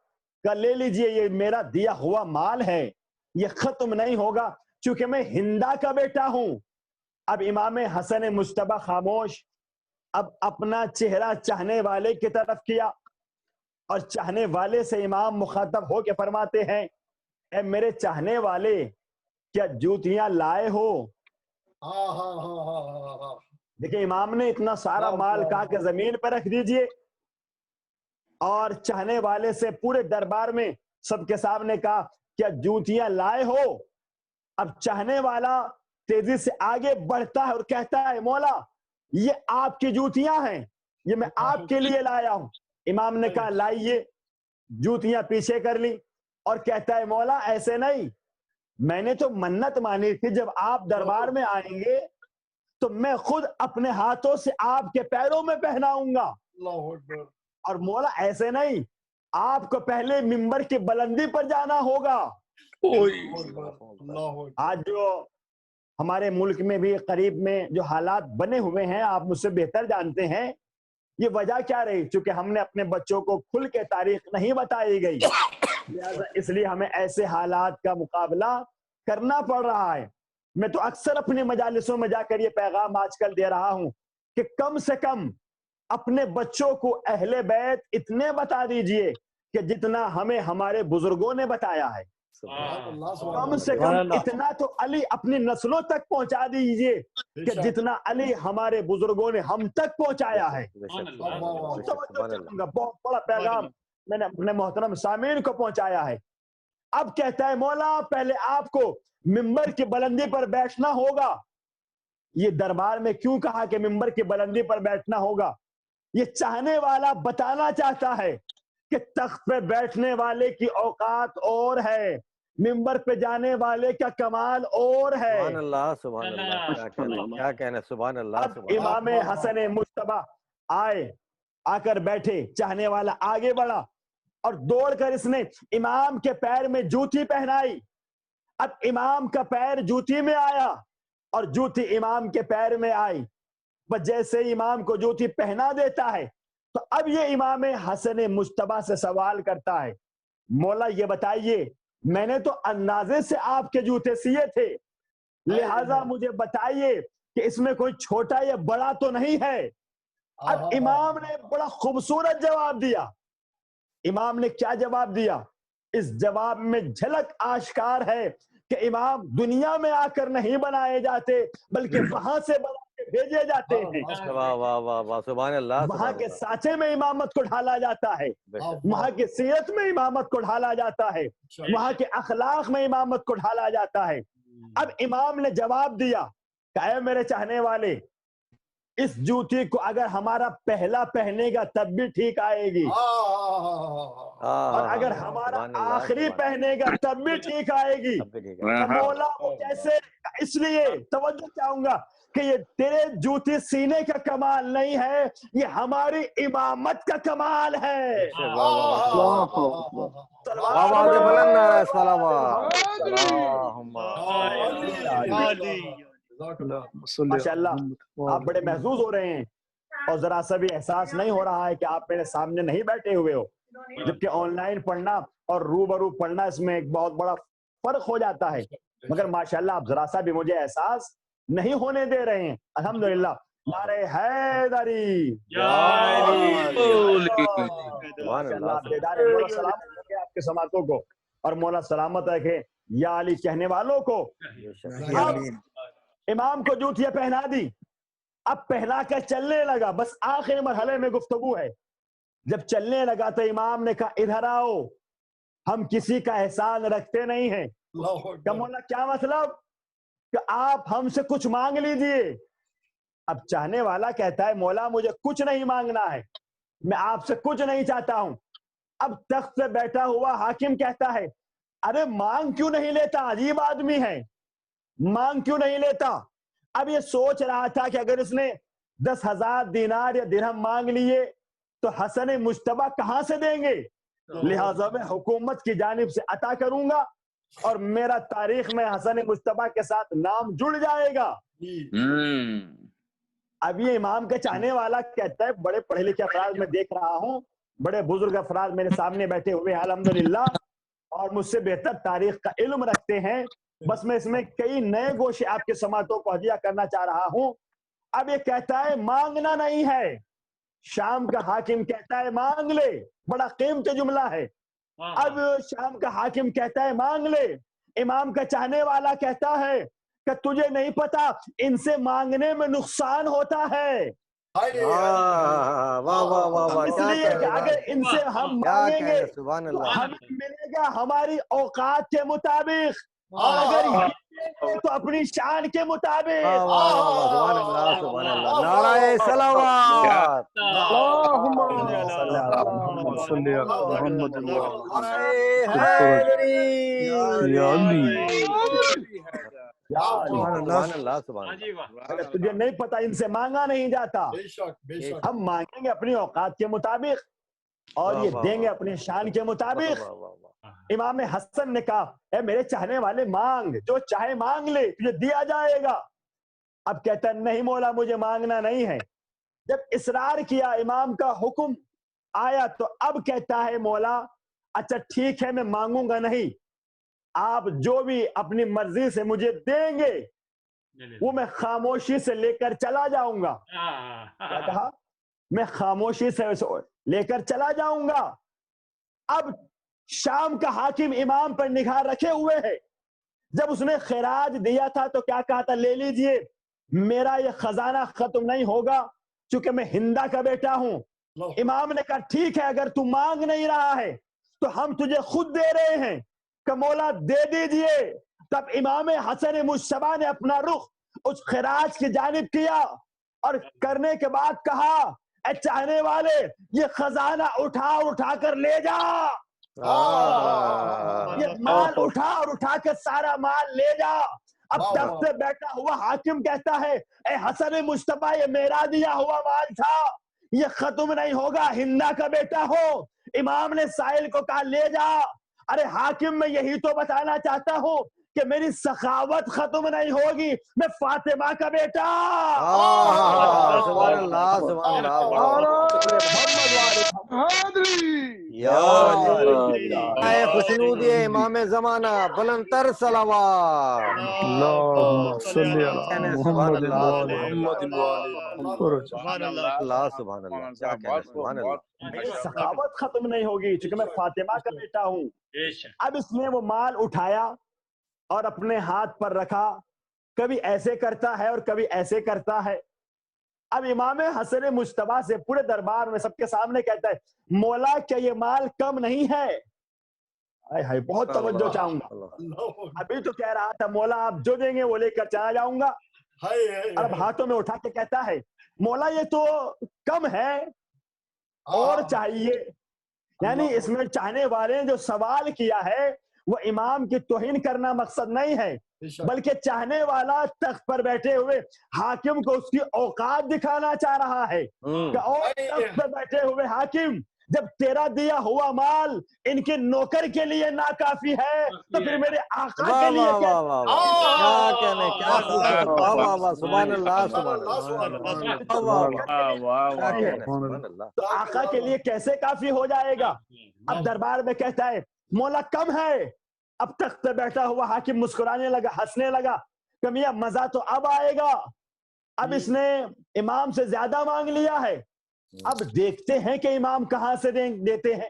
کہ لے لیجئے یہ میرا دیا ہوا مال ہے، یہ ختم نہیں ہوگا چونکہ میں ہندا کا بیٹا ہوں۔ اب امام حسن مجتبیٰ خاموش، اب اپنا چہرہ چاہنے والے کی طرف کیا، اور چاہنے والے سے امام مخاطب ہو کے فرماتے ہیں اے میرے چاہنے والے، کیا جوتیاں لائے ہو؟ دیکھیں امام نے اتنا سارا مال کہا کہ زمین پر رکھ دیجئے، اور چاہنے والے سے پورے دربار میں سب کے سامنے کہا کیا جوتیاں لائے ہو؟ اب چاہنے والا تیزی سے آگے بڑھتا ہے اور کہتا ہے مولا یہ آپ کی جوتیاں ہیں، یہ میں آپ کے لیے لایا ہوں۔ امام نے کہا لائیے، جوتیاں پیچھے کر لی، اور کہتا ہے مولا ایسے نہیں، میں نے تو منت مانی تھی جب آپ دربار میں آئیں گے تو میں خود اپنے ہاتھوں سے آپ کے پیروں میں پہناؤں گا، اور مولا ایسے نہیں، آپ کو پہلے منبر کی بلندی پر جانا ہوگا۔ آج جو ہمارے ملک میں بھی قریب میں جو حالات بنے ہوئے ہیں آپ مجھ سے بہتر جانتے ہیں، یہ وجہ کیا رہی؟ چونکہ ہم نے اپنے بچوں کو کھل کے تاریخ نہیں بتائی گئی، لہذا اس لیے ہمیں ایسے حالات کا مقابلہ کرنا پڑ رہا ہے۔ میں تو اکثر اپنی مجالسوں میں جا کر یہ پیغام آج کل دے رہا ہوں کہ کم سے کم اپنے بچوں کو اہل بیت اتنے بتا دیجئے کہ جتنا ہمیں ہمارے بزرگوں نے بتایا ہے، کم سے کم اتنا تو علی اپنی نسلوں تک پہنچا دیجئے کہ جتنا علی ہمارے بزرگوں نے ہم تک پہنچایا ہے۔ بہت بڑا پیغام میں نے اپنے محترم سامعین کو پہنچایا ہے۔ اب کہتا ہے مولا پہلے آپ کو منبر کی بلندی پر بیٹھنا ہوگا۔ یہ دربار میں کیوں کہا کہ منبر کی بلندی پر بیٹھنا ہوگا؟ یہ چاہنے والا بتانا چاہتا ہے کہ تخت پہ بیٹھنے والے کی اوقات اور ہے، منبر پہ جانے والے کا کمال اور ہے۔ سبحان اللہ، سبحان اللہ، کیا کہنا، سبحان اللہ۔ اب امام حسن مجتبیٰ آئے، آ کر بیٹھے، چاہنے والا آگے بڑھا، اور دوڑ کر اس نے امام کے پیر میں جوتی پہنائی. اب امام کا پیر جوتی میں آیا اور جوتی امام کے پیر میں آئی. بس جیسے امام کو جوتی پہنا دیتا ہے تو اب یہ امام حسن مجتبیٰ سے سوال کرتا ہے, مولا یہ بتائیے, میں نے تو اندازے سے آپ کے جوتے سیے تھے, لہٰذا مجھے بتائیے کہ اس میں کوئی چھوٹا یا بڑا تو نہیں ہے. اب امام نے بڑا خوبصورت جواب دیا. امام نے کیا جواب دیا؟ اس جواب میں جھلک آشکار ہے کہ امام دنیا میں آ کر نہیں بنائے جاتے بلکہ وہاں سے بنا کے بھیجے جاتے ہیں. واہ واہ واہ واہ سبحان اللہ. وہاں کے سانچے میں امامت کو ڈھالا جاتا ہے, وہاں کے سیرت میں امامت کو ڈھالا جاتا ہے, وہاں کے اخلاق میں امامت کو ڈھالا جاتا ہے. اب امام نے جواب دیا کہ اے میرے چاہنے والے, اس جوتی کو اگر ہمارا پہلا پہنے گا تب بھی ٹھیک آئے گی, اور اگر ہمارا آخری پہنے گا تب بھی ٹھیک آئے گی. مولا وہ کیسے؟ اس لیے توجہ چاہوں گا کہ یہ تیرے جوتی سینے کا کمال نہیں ہے, یہ ہماری امامت کا کمال ہے. ماشاء اللہ آپ بڑے محظوظ ہو رہے ہیں, اور ذرا سا بھی احساس نہیں ہو رہا ہے کہ آپ میرے سامنے نہیں بیٹھے ہوئے ہو, جبکہ آن لائن پڑھنا اور روبرو پڑھنا اس میں ایک بہت بڑا فرق ہو جاتا ہے. مگر ماشاءاللہ آپ ذرا سا بھی مجھے احساس نہیں ہونے دے رہے ہیں. الحمدللہ. نعرہ حیدری, ماشاءاللہ آپ بیدار ہیں. مولا سلامت رکھے آپ کے سماعتوں کو, اور مولا سلامت رکھے یا علی کہنے والوں کو. اب امام کو جوتیاں پہنا دی, اب پہنا کر چلنے لگا. بس آخری مرحلے میں گفتگو ہے. جب چلنے لگا تو امام نے کہا ادھر آؤ, ہم کسی کا احسان رکھتے نہیں ہیں. کہ مولا کیا مطلب؟ کہ آپ ہم سے کچھ مانگ لیجئے. اب چاہنے والا کہتا ہے مولا مجھے کچھ نہیں مانگنا ہے, میں آپ سے کچھ نہیں چاہتا ہوں. اب تخت سے بیٹھا ہوا حاکم کہتا ہے ارے مانگ کیوں نہیں لیتا, عجیب آدمی ہے, مانگ کیوں نہیں لیتا؟ اب یہ سوچ رہا تھا کہ اگر اس نے 10,000 دینار یا درہم مانگ لیے تو حسن مجتبیٰ کہاں سے دیں گے, لہٰذا میں حکومت کی جانب سے عطا کروں گا اور میرا تاریخ میں حسن مجتبیٰ کے ساتھ نام جڑ جائے گا. اب یہ امام کا چاہنے والا کہتا ہے بڑے پڑھے لکھے افراد میں دیکھ رہا ہوں, بڑے بزرگ افراد میرے سامنے بیٹھے ہوئے الحمدللہ, اور مجھ سے بہتر تاریخ کا علم رکھتے ہیں. بس میں اس میں کئی نئے گوشے آپ کے سماعتوں کو ہدیہ کرنا چاہ رہا ہوں. اب یہ کہتا ہے مانگنا نہیں ہے. شام کا حاکم کہتا ہے مانگ لے, بڑا قیمتی جملہ ہے. اب شام کا حاکم کہتا ہے مانگ لے. امام کا چاہنے والا کہتا ہے کہ تجھے نہیں پتا ان سے مانگنے میں نقصان ہوتا ہے, اس لیے کہ اگر ان سے ہم مانگیں گے تو ہمیں ملے گا ہماری اوقات کے مطابق, اور اگر یہ تو اپنی شان کے مطابق. نعرہ صلوات. اگر تجھے نہیں پتا ان سے مانگا نہیں جاتا, ہم مانگیں گے اپنی اوقات کے مطابق اور یہ دیں گے اپنی شان کے مطابق. امام حسن نے کہا اے میرے چاہنے والے مانگ, جو چاہے مانگ لے, تجھے دیا جائے گا. اب کہتا ہے نہیں مولا مجھے مانگنا نہیں ہے. جب اصرار کیا, امام کا حکم آیا, تو اب کہتا ہے مولا اچھا ٹھیک ہے میں مانگوں گا نہیں, آپ جو بھی اپنی مرضی سے مجھے دیں گے وہ میں خاموشی سے لے کر چلا جاؤں گا. کیا کہا؟ میں خاموشی سے لے کر چلا جاؤں گا. اب شام کا حاکم امام پر نگاہ رکھے ہوئے ہے. جب اس نے خراج دیا تھا تو کیا کہا تھا, لے لیجئے, میرا یہ خزانہ ختم نہیں ہوگا چونکہ میں ہندا کا بیٹا ہوں. امام نے کہا ٹھیک ہے اگر تو مانگ نہیں رہا ہے تو ہم تجھے خود دے رہے ہیں, کہ مولا دے دیجئے. تب امام حسن مجتبیٰ نے اپنا رخ اس خراج کی جانب کیا اور کرنے کے بعد کہا اے چاہنے والے یہ خزانہ اٹھا کر لے جا, یہ مال اٹھا کر سارا مال لے جا. اب تخت پہ بیٹھا ہوا حاکم کہتا ہے اے حسن مجتبیٰ یہ میرا دیا ہوا مال تھا, یہ ختم نہیں ہوگا, ہندا کا بیٹا ہو, امام نے سائل کو کہا لے جا. ارے حاکم میں یہی تو بتانا چاہتا ہوں کہ میری سخاوت ختم نہیں ہوگی, میں فاطمہ کا بیٹا. سبحان اللہ سبحان اللہ. خوشنودی امام زمانہ بلندر صلوات. اللهم صل على سبحان محمد اللہ وآل سبحان محمد. سبحان اللہ سبحان اللہ. کیا کہنا سبحان اللہ. سخاوت ختم نہیں ہوگی چونکہ میں فاطمہ کا بیٹا ہوں. اب اس نے وہ مال اٹھایا اور اپنے ہاتھ پر رکھا, کبھی ایسے کرتا ہے اور کبھی ایسے کرتا ہے. اب امام حسن مجتبیٰ سے پورے دربار میں سب کے سامنے کہتا ہے مولا کیا یہ مال کم نہیں ہے؟ ہائے بہت توجہ چاہوں گا. ابھی تو کہہ رہا تھا مولا آپ جو دیں گے وہ لے کر چلا جاؤں گا, اور اب ہاتھوں میں اٹھا کے کہتا ہے مولا یہ تو کم ہے اور چاہیے. یعنی اس میں چاہنے والے نے جو سوال کیا ہے وہ امام کی توہین کرنا مقصد نہیں ہے, بلکہ چاہنے والا تخت پر بیٹھے ہوئے حاکم کو اس کی اوقات دکھانا چاہ رہا ہے کہ اور تخت پر بیٹھے ہوئے حاکم جب تیرا دیا ہوا مال ان کے نوکر کے لیے ناکافی ہے تو پھر میرے آقا کے لیے کیا کہنے, کیا خوبصورت. واہ واہ واہ سبحان اللہ سبحان اللہ. تو آقا کے لیے کیسے کافی ہو جائے گا؟ اب دربار میں کہتا ہے مولا کم ہے. اب تخت پہ بیٹھا ہوا حاکم مسکرانے لگا, ہنسنے لگا کہ میاں مزہ تو اب آئے گا, اب اس نے امام سے زیادہ مانگ لیا ہے, اب دیکھتے ہیں کہ امام کہاں سے دیتے ہیں.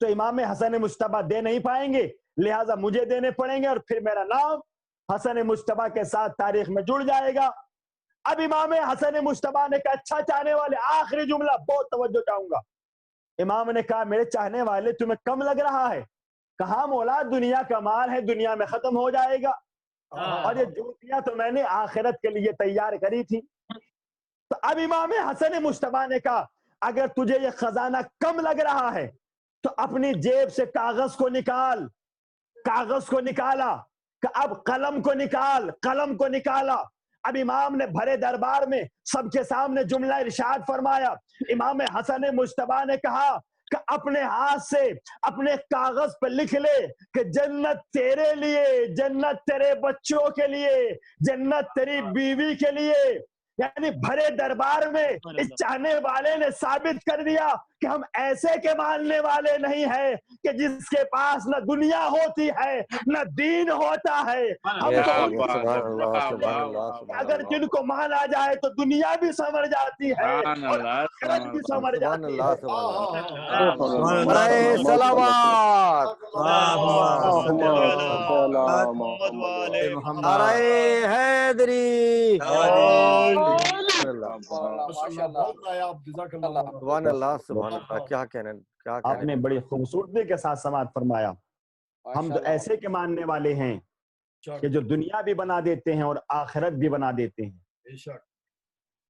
تو امام حسن مجتبیٰ دے نہیں پائیں گے, لہٰذا مجھے دینے پڑیں گے اور پھر میرا نام حسن مجتبیٰ کے ساتھ تاریخ میں جڑ جائے گا. اب امام حسن مجتبیٰ نے کہا اچھا چاہنے والے, آخری جملہ بہت توجہ چاہوں گا. امام نے کہا میرے چاہنے والے تمہیں کم لگ رہا ہے؟ کہا مولا دنیا کا مال ہے, دنیا میں ختم ہو جائے گا, اور یہ جوتیاں تو میں نے آخرت کے لیے تیار کری تھی. تو اب امام حسن مجتبیٰ نے کہا اگر تجھے یہ خزانہ کم لگ رہا ہے تو اپنی جیب سے کاغذ کو نکال. کاغذ کو نکالا کہ اب قلم کو نکال, قلم کو نکالا. اب امام نے بھرے دربار میں سب کے سامنے جملہ ارشاد فرمایا. امام حسن مجتبیٰ نے کہا کہ اپنے ہاتھ سے اپنے کاغذ پہ لکھ لے کہ جنت تیرے لیے, جنت تیرے بچوں کے لیے, جنت تیری بیوی کے لیے. یعنی بھرے دربار میں اس چاہنے والے نے ثابت کر دیا کہ ہم ایسے کے ماننے والے نہیں ہیں کہ جس کے پاس نہ دنیا ہوتی ہے نہ دین ہوتا ہے. ہم تو اگر جن کو مانا جائے تو دنیا بھی سنور جاتی ہے اور آخرت بھی سنور جاتی ہے. آپ نے بڑی خوبصورتی کے ساتھ سماعت فرمایا. ہم تو ایسے کے ماننے والے ہیں کہ جو دنیا بھی بنا دیتے ہیں اور آخرت بھی بنا دیتے ہیں.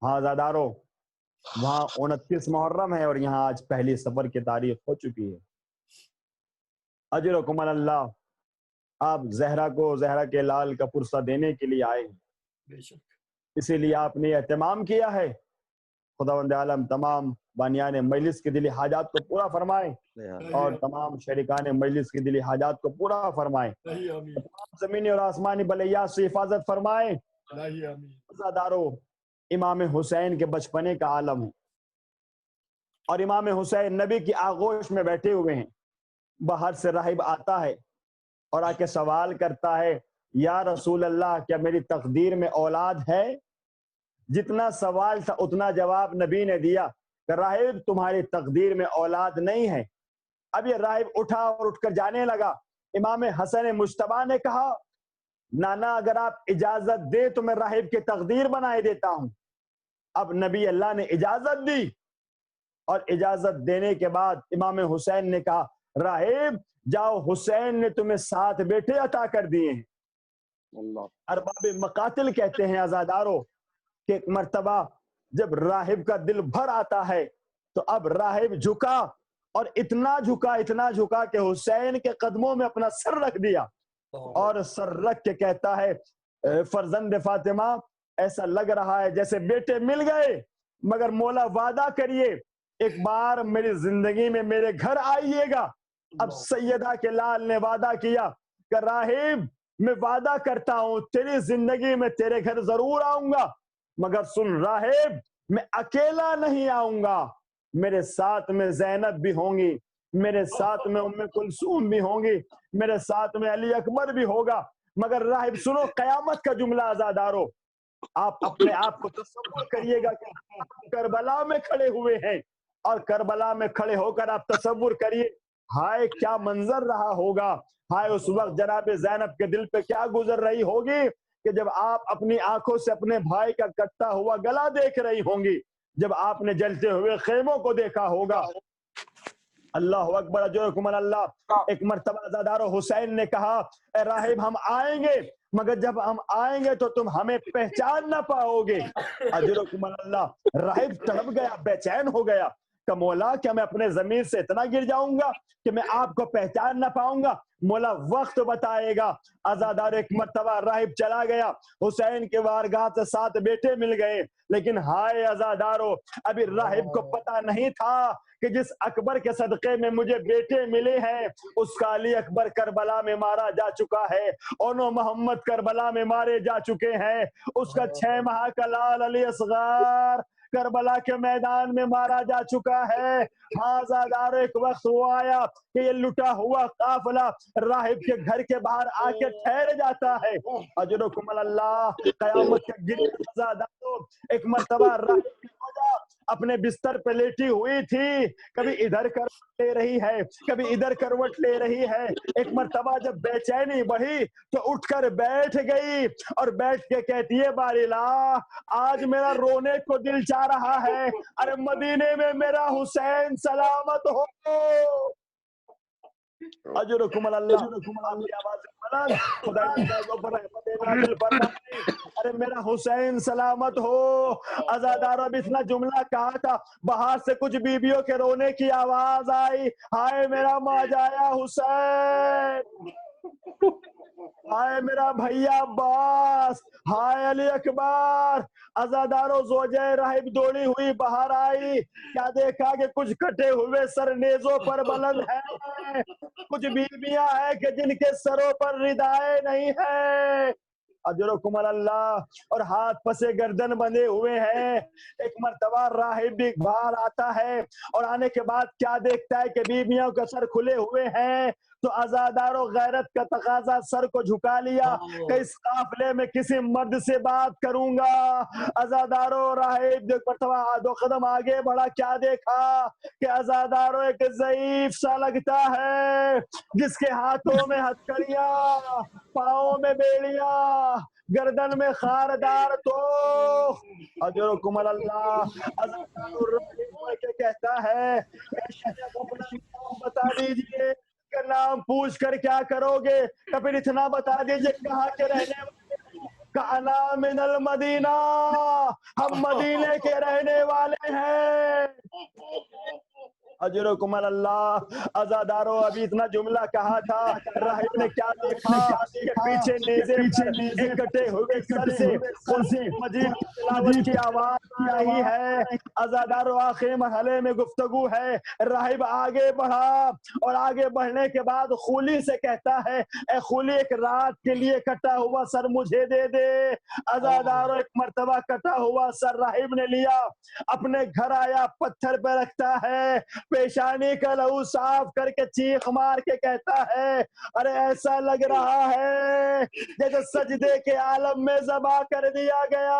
ہاں زادارو, وہاں 29 محرم ہے اور یہاں آج پہلی سفر کی تاریخ ہو چکی ہے. اجرکم اللہ, آپ زہرا کے لال کا پرسہ دینے کے لیے آئے ہیں, اسی لیے آپ نے اہتمام کیا ہے. خداوند عالم تمام بانیان مجلس کی دلی حاجات کو پورا فرمائے اور تمام شریکان مجلس کی دلی حاجات کو پورا فرمائے. تمام زمینی اور آسمانی بلیات سے حفاظت فرمائے. عزادارو, امام حسین کے بچپنے کا عالم ہے اور امام حسین نبی کی آغوش میں بیٹھے ہوئے ہیں. باہر سے راہب آتا ہے اور آ کے سوال کرتا ہے یا رسول اللہ کیا میری تقدیر میں اولاد ہے؟ جتنا سوال تھا اتنا جواب نبی نے دیا کہ راہب تمہاری تقدیر میں اولاد نہیں ہے. اب یہ راہب اٹھا اور اٹھ کر جانے لگا. امام حسن مجتبیٰ نے کہا نانا اگر آپ اجازت دے تو میں راہب کی تقدیر بنائے دیتا ہوں. اب نبی اللہ نے اجازت دی اور اجازت دینے کے بعد امام حسین نے کہا راہب جاؤ, حسین نے تمہیں 7 بیٹے عطا کر دیے ہیں. ارباب مقاتل کہتے ہیں عزادارو کہ ایک مرتبہ جب راہب کا دل بھر آتا ہے تو اب راہب جھکا اور اتنا جھکا کہ حسین کے قدموں میں اپنا سر رکھ دیا اور سر رکھ کے کہتا ہے فرزند فاطمہ ایسا لگ رہا ہے جیسے بیٹے مل گئے. مگر مولا وعدہ کریے ایک بار میری زندگی میں میرے گھر آئیے گا۔ اب سیدہ کے لال نے وعدہ کیا کہ راہب میں وعدہ کرتا ہوں تیری زندگی میں تیرے گھر ضرور آؤں گا، مگر سن راہب میں اکیلا نہیں آؤں گا، میرے ساتھ میں زینب بھی ہوں گی، میرے ساتھ میں ام کلثوم بھی ہوں گی، میرے ساتھ میں علی اکبر بھی ہوگا۔ مگر راہب سنو قیامت کا جملہ آزادارو، آپ اپنے آپ کو تصور کریے گا کہ کربلا میں کھڑے ہوئے ہیں، اور کربلا میں کھڑے ہو کر آپ تصور کریے ہائے کیا منظر رہا ہوگا، ہائے اس وقت جناب زینب کے دل پہ کیا گزر رہی ہوگی کہ جب آپ اپنی آنکھوں سے اپنے بھائی کا کٹتا ہوا گلا دیکھ رہی ہوں گی، جب آپ نے جلتے ہوئے خیموں کو دیکھا ہوگا۔ اللہ اکبر اجرکم اللہ۔ ایک مرتبہ زادارو حسین نے کہا اے راہب ہم آئیں گے، مگر جب ہم آئیں گے تو تم ہمیں پہچان نہ پاؤ گے۔ اجرکم اللہ۔ راہب تڑپ گیا، بے چین ہو گیا کہ مولا کیا میں اپنے ضمیر سے اتنا گر جاؤں گا کہ میں آپ کو پہچان نہ پاؤں گا؟ مولا وقت بتائے گا۔ آزادار ایک مرتبہ راہب چلا گیا، حسین کے وارگاہ سے 7 بیٹے مل گئے، لیکن ہائے آزادارو ابھی راہب کو پتا نہیں تھا کہ جس اکبر کے صدقے میں مجھے بیٹے ملے ہیں اس کا علی اکبر کربلا میں مارا جا چکا ہے، اونو محمد کربلا میں مارے جا چکے ہیں، اس کا 6 ماہ کا لال علی اصغر کربلا کے میدان میں مارا جا چکا ہے۔ ہاں زادار ایک وقت وہ آیا کہ یہ لٹا ہوا قافلہ راہب کے گھر کے باہر آ کے ٹھہر جاتا ہے۔ اجرکم اللہ۔ قیامت کے گرے زادارو ایک مرتبہ راہب کی وجہ اپنے بستر پہ لیٹی ہوئی تھی، کبھی ادھر کروٹ لے رہی ہے، کبھی ادھر کروٹ لے رہی ہے۔ ایک مرتبہ جب بے چینی بڑھی تو اٹھ کر بیٹھ گئی اور بیٹھ کے کہتی ہے باریلا آج میرا رونے کو دل چاہ رہا ہے، ارے مدینے میں میرا حسین سلامت ہو۔ اجرکم اللہ۔ آپ کی آواز بلند، خدا نازل فرمائے ارے میرا حسین سلامت ہو۔ عزادار اب اتنا جملہ کہا تھا، باہر سے کچھ بیویوں کے رونے کی آواز آئی، ہائے میرا ماجایا حسین، ہائے میرا بھیا عباس، ہائے علی اکبر۔ عزادارو زوجہ راہب دوڑی ہوئی باہر آئی، کیا دیکھا کہ کچھ کٹے ہوئے سر نیزوں پر بلند ہیں، کچھ بیویاں ہیں کہ جن کے سروں پر ردائیں نہیں ہیں، اجرکم اللہ، اور ہاتھ پسے گردن بندھے ہوئے ہیں۔ ایک مرتبہ راہب بھی باہر آتا ہے اور آنے کے بعد کیا دیکھتا ہے کہ بیویوں کے سر کھلے ہوئے ہیں، تو عزادار و غیرت کا تقاضا سر کو جھکا لیا کہ اس قافلے میں کسی مرد سے بات کروں گا۔ عزادار و راہب ایک مرتبہ 2 قدم آگے بڑھا، کیا دیکھا کہ عزادار ایک ضعیف سا لگتا ہے جس کے ہاتھوں میں ہتھکڑیاں، پاؤں میں بیڑیاں، گردن میں خاردار تو اجرکم اللہ۔ عزادار الرحیم کے کہتا ہے اے شیخ اپنا نام بتا دیجئے، کہ نام پوچھ کر کیا کرو گے، یا پھر اتنا بتا دیجئے کہاں کے رہنے والے، کانا من المدینہ، ہم مدینے کے رہنے والے ہیں۔ اجرکم اللہ۔ عزادارو ابھی اتنا جملہ کہا تھا، راہب نے کیا دیکھا کہ پیچھے نیزے پر ایک کٹے ہوئے سر سے قرآن مجید کی تلاوت کی آواز آ رہی ہے۔ عزادارو آخری مرحلے میں گفتگو ہے، راہب آگے بڑھا اور آگے بڑھنے کے بعد خولی سے کہتا ہے اے خولی ایک رات کے لیے کٹا ہوا سر مجھے دے دے۔ عزادارو ایک مرتبہ کٹا ہوا سر راہب نے لیا، اپنے گھر آیا، پتھر پہ رکھتا ہے، پیشانی کا لہو صاف کر کے چیخ مار کے کہتا ہے ارے ایسا لگ رہا ہے جیسے سجدے کے عالم میں ذبح کر دیا گیا۔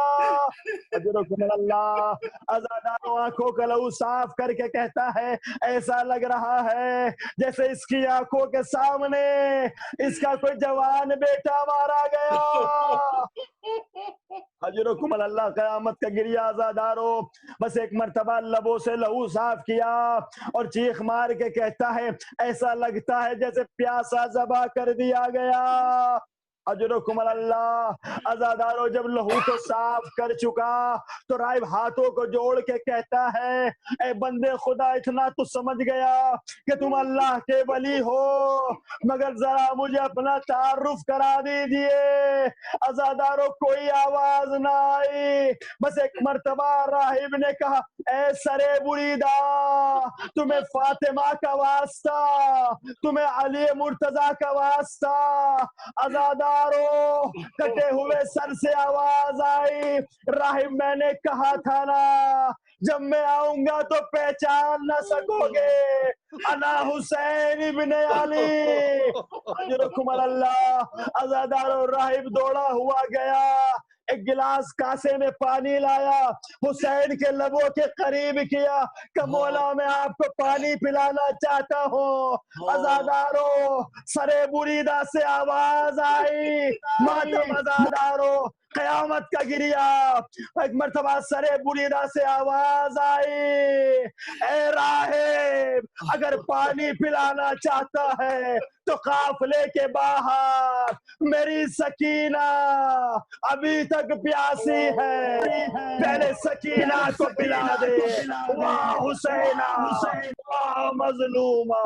اجرکم اللہ۔ عزادارو آنکھوں کا لہو صاف کر کے کہتا ہے ایسا لگ رہا ہے جیسے اس کی آنکھوں کے سامنے اس کا کوئی جوان بیٹا مارا گیا۔ اجرکم اللہ۔ قیامت کا گریہ عزادارو بس ایک مرتبہ لبوں سے لہو صاف کیا اور چیخ مار کے کہتا ہے ایسا لگتا ہے جیسے پیاسا ذبح کر دیا گیا۔ اجرکم اللہ. عزادارو جب لہو کو صاف کر چکا تو راہب ہاتھوں کو جوڑ کے کہتا ہے اے بندے خدا اتنا تو سمجھ گیا کہ تم اللہ کے ولی ہو، مگر ذرا مجھے اپنا تعارف کرا دیجئے. عزادارو کوئی آواز نہ آئی، بس ایک مرتبہ راہب نے کہا اے سرے بریدہ، تمہیں فاطمہ کا واسطہ، تمہیں علی مرتضی کا واسطہ. عزادارو کٹے ہوئے سر سے آواز آئی، راہب میں نے کہا تھا نا جب میں آؤں گا تو پہچان نہ سکو گے، انا حسین ابن علی اجرکم اللہ. عزادارو راہب دوڑا ہوا گیا، ایک گلاس کاسے میں پانی لایا، حسین کے لبوں کے قریب کیا کہ مولا میں آپ کو پانی پلانا چاہتا ہوں. عزادارو سرے بریدہ سے آواز آئی، ماتم عزادارو قیامت کا گریا. ایک مرتبہ سرے بریدہ سے آواز آئی، اے راہب اگر پانی پلانا چاہتا ہے تو قافلے کے باہر میری سکینہ ابھی تک پیاسی ہے، پہلے سکینہ کو پلا دے. واہ حسینہ واہ مظلومہ،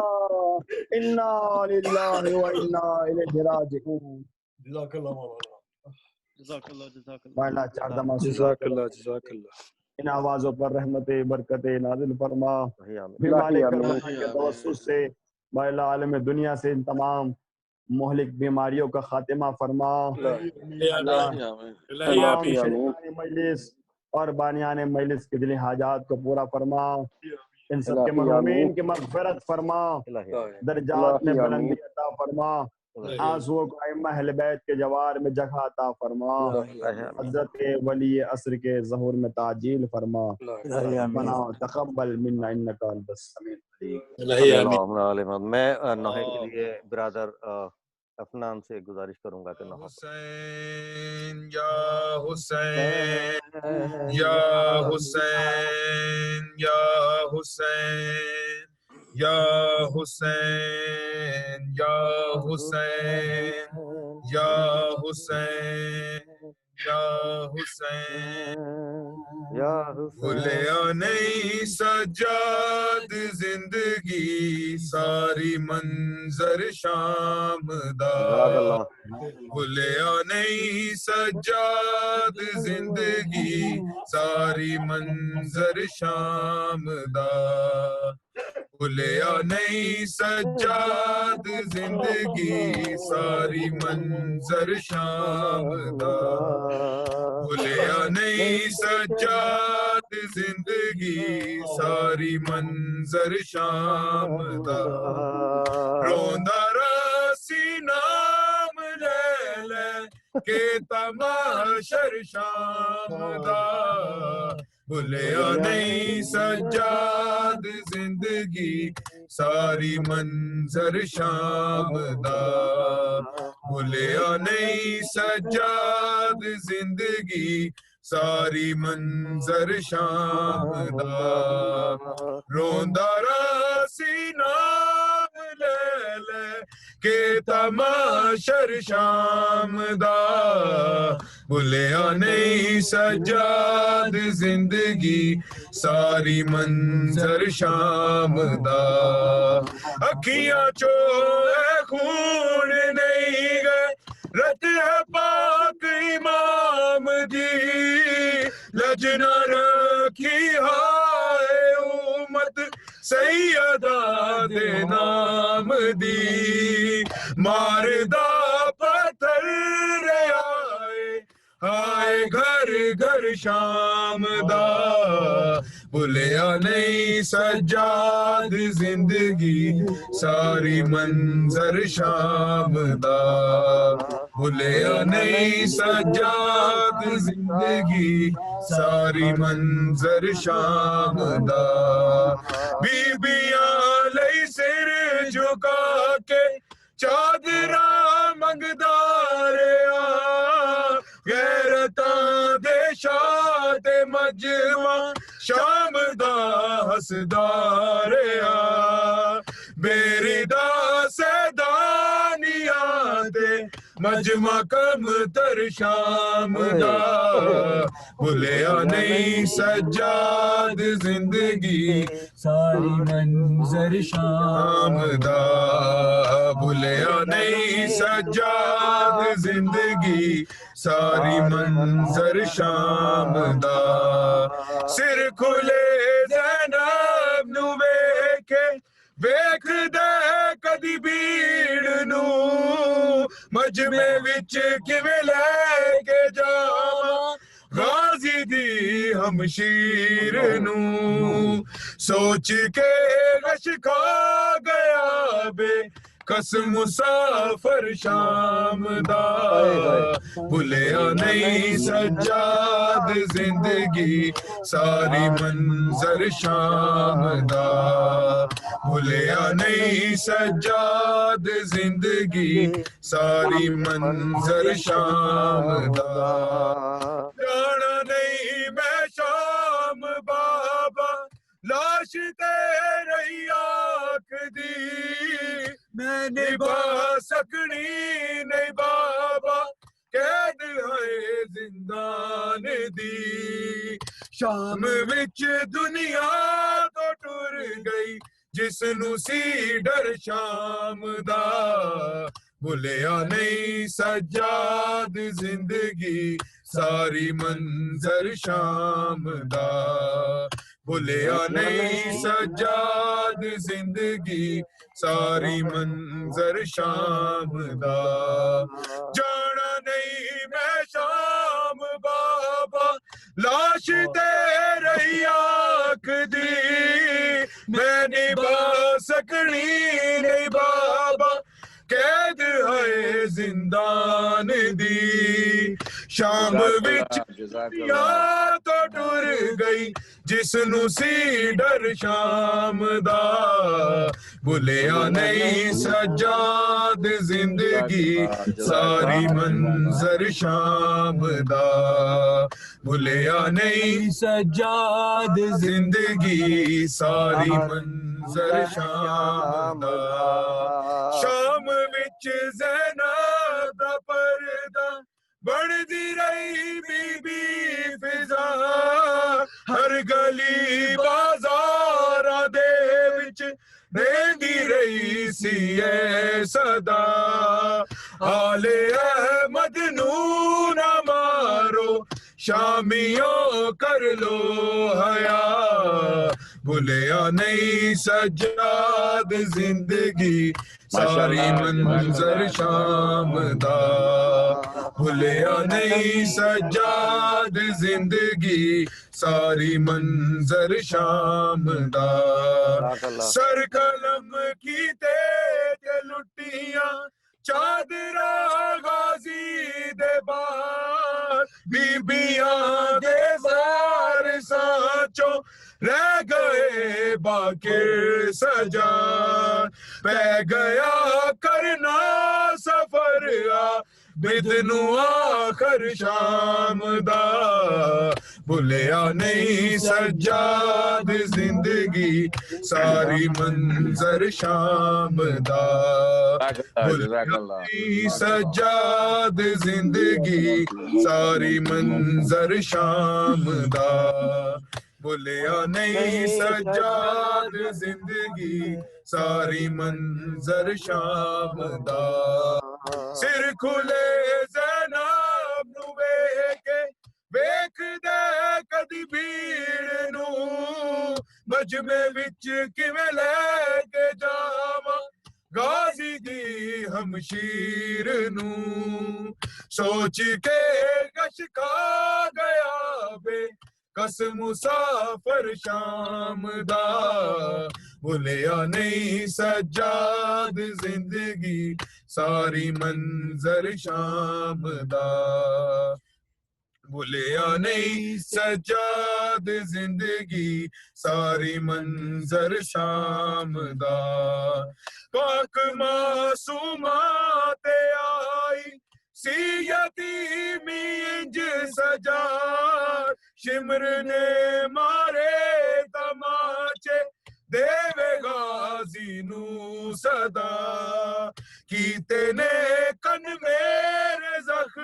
انا للہ و انا الیہ راجعون. جزاک اللہ مولانا. جزاک اللہ جزاک اللہ. مولا چار دمہ جزاک اللہ جزاک اللہ. ان آوازوں پر رحمت برکت نازل فرما، آمین. بیماری کربلا کے توسط سے مولا عالم دنیا سے ان تمام مہلک بیماریوں کا خاتمہ فرما. تمام شریکان مجلس اور بانیان مجلس کے دلی حاجات کو پورا فرما، ان سب کے محرومین کی مغفرت فرما، درجات میں بلندی عطا فرما، آنسوؤں کو ائمہ اہل بیت کے جوار میں جگہ عطا فرما، حضرت ولی عصر کے ظہور میں تعجیل فرما. ربنا تقبل منا انک انت السمیع العلیم. میں نوحے کے لیے برادر افنان سے گزارش کروں گا کہ حسین یا حسین یا حسین یا حسین یا حسین یا حسین یا حسین یا حسین بھولیا نہیں سجاد زندگی ساری منظر شام دا، بھولیا نہیں سجاد زندگی ساری منظر شام دا، بھولیا نہیں سجاد زندگی ساری منظر شام دا، بھولیا نہیں سجاد زندگی ساری منظر شام دا، روندہ راسی نام لے لے کے تماشر شام دا، بھولیا نہیں سجاد زندگی ساری منظر شام دا، بھولیا نہیں سجاد زندگی ساری منظر شام دا، روندہ راسی نام لے لے کے تماشر شام دا، بھولیا نہیں سجاد زندگی ساری منظر شام دا، اکھیاں چوئے خون نہیں گئے رت ہے پاک امام دی، لجنا رکھی ہائے امت سیدہ دے نام دی، ماردہ پتھر آئے آئے گھر گھر شام دا، بھولیا نہیں سجاد زندگی ساری منظر شام دا، بھولیا نہیں سجاد زندگی ساری منظر شام دا، بیبیاں لئی سر جھکا کے چادراں منگداریا، غیرتاں دے شاد مجمع شام دا حسداریا، بیردا سیدانیاں دے مجمع کم تر شام دا بھولیا نہیں سجاد زندگی ساری منظر شام دا بھولیا نہیں سجاد زندگی ساری منظر شام دا سر کھلے زینب نو ویکھے ویکھ دے کدی بھیڑ نو مجمع وچ کیویں لے کے جاواں غازی دی ہمشیر نو سوچ کے غش کھا گیا بے کس مسافر شام دا بھولیا نہیں سجاد زندگی ساری منظر شام دا بھولیا نہیں سجاد زندگی ساری منظر شام دا جانا نہیں میں شام بابا لاش تیری آنکھ دی میں نبھا سکنی نہیں بابا قید ہے زندان دی شام وچ دنیا تو ٹر گئی جس نو سی ڈر شام دا بھولیا نہیں سجاد زندگی ساری منظر شام دا بھولیا نہیں سجاد زندگی ساری منظر شام دا جانا نہیں میں شام بابا لاش تیری آنکھ دی میں نبھا سکنی نہیں بابا قید ہے زندان دی شام وچ دنیا تو ٹر گئی جس نو سی ڈر شام دا بھولیا نہیں سجاد زندگی ساری منظر شام دا بھولیا نہیں سجاد زندگی ساری منظر شام دا شام وچ زینب دا پردہ بڑھدی رہی بی بی فضا ہر گلی بازار دے وچ دیندی رہی سی اے صدا آل احمد نو نہ مارو شامیوں کر لو حیا بھولیا نہیں سجاد زندگی ساری منظر شام دا بھولیا نہیں سجاد زندگی ساری منظر شام دا سر قلم کی تیج لٹیاں چادرا غازی دے بار بیبیاں دے زار سانچوں رہ گئے باقر سجان پہ گیا کرنا سفر بدنو آخر شام دا بھولیا نہیں سجاد زندگی ساری منظر شام دا بھولیا نہیں سجاد زندگی ساری منظر شام دا بھولیا نہیں سجاد زندگی ساری منظر شام دا سر کھلے زینب نو ویکھے ویکھ دے کدی بھیڑ نو مجمع وچ کیویں لے کے جاواں غازی دی ہمشیر نو سوچ کے غش کھا گیا بے کس مسافر شام دا بھولیا نہیں سجاد زندگی ساری منظر شام دا بھولیا نہیں سجاد زندگی ساری منظر شام دا پاک معصومات آئی سی یتیمی انج سجا شمر نے مارے تماچے دیوے غازی نو صدا کیتے نے کن میں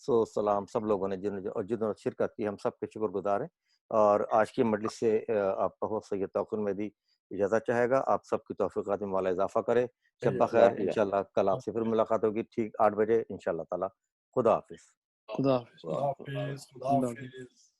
سو سلام سب لوگوں نے جنہوں نے شرکت کی، ہم سب کے شکر گزار ہیں. اور آج کی مجلس سے آپ کا ہوسٹ سید توقیر مہدی اجازت چاہے گا. آپ سب کی توفیقات میں مولا اضافہ کرے. شب بخیر. انشاءاللہ کل آپ سے پھر ملاقات ہوگی ٹھیک 8 بجے انشاءاللہ تعالی. خدا حافظ. خدا حافظ. خدا حافظ.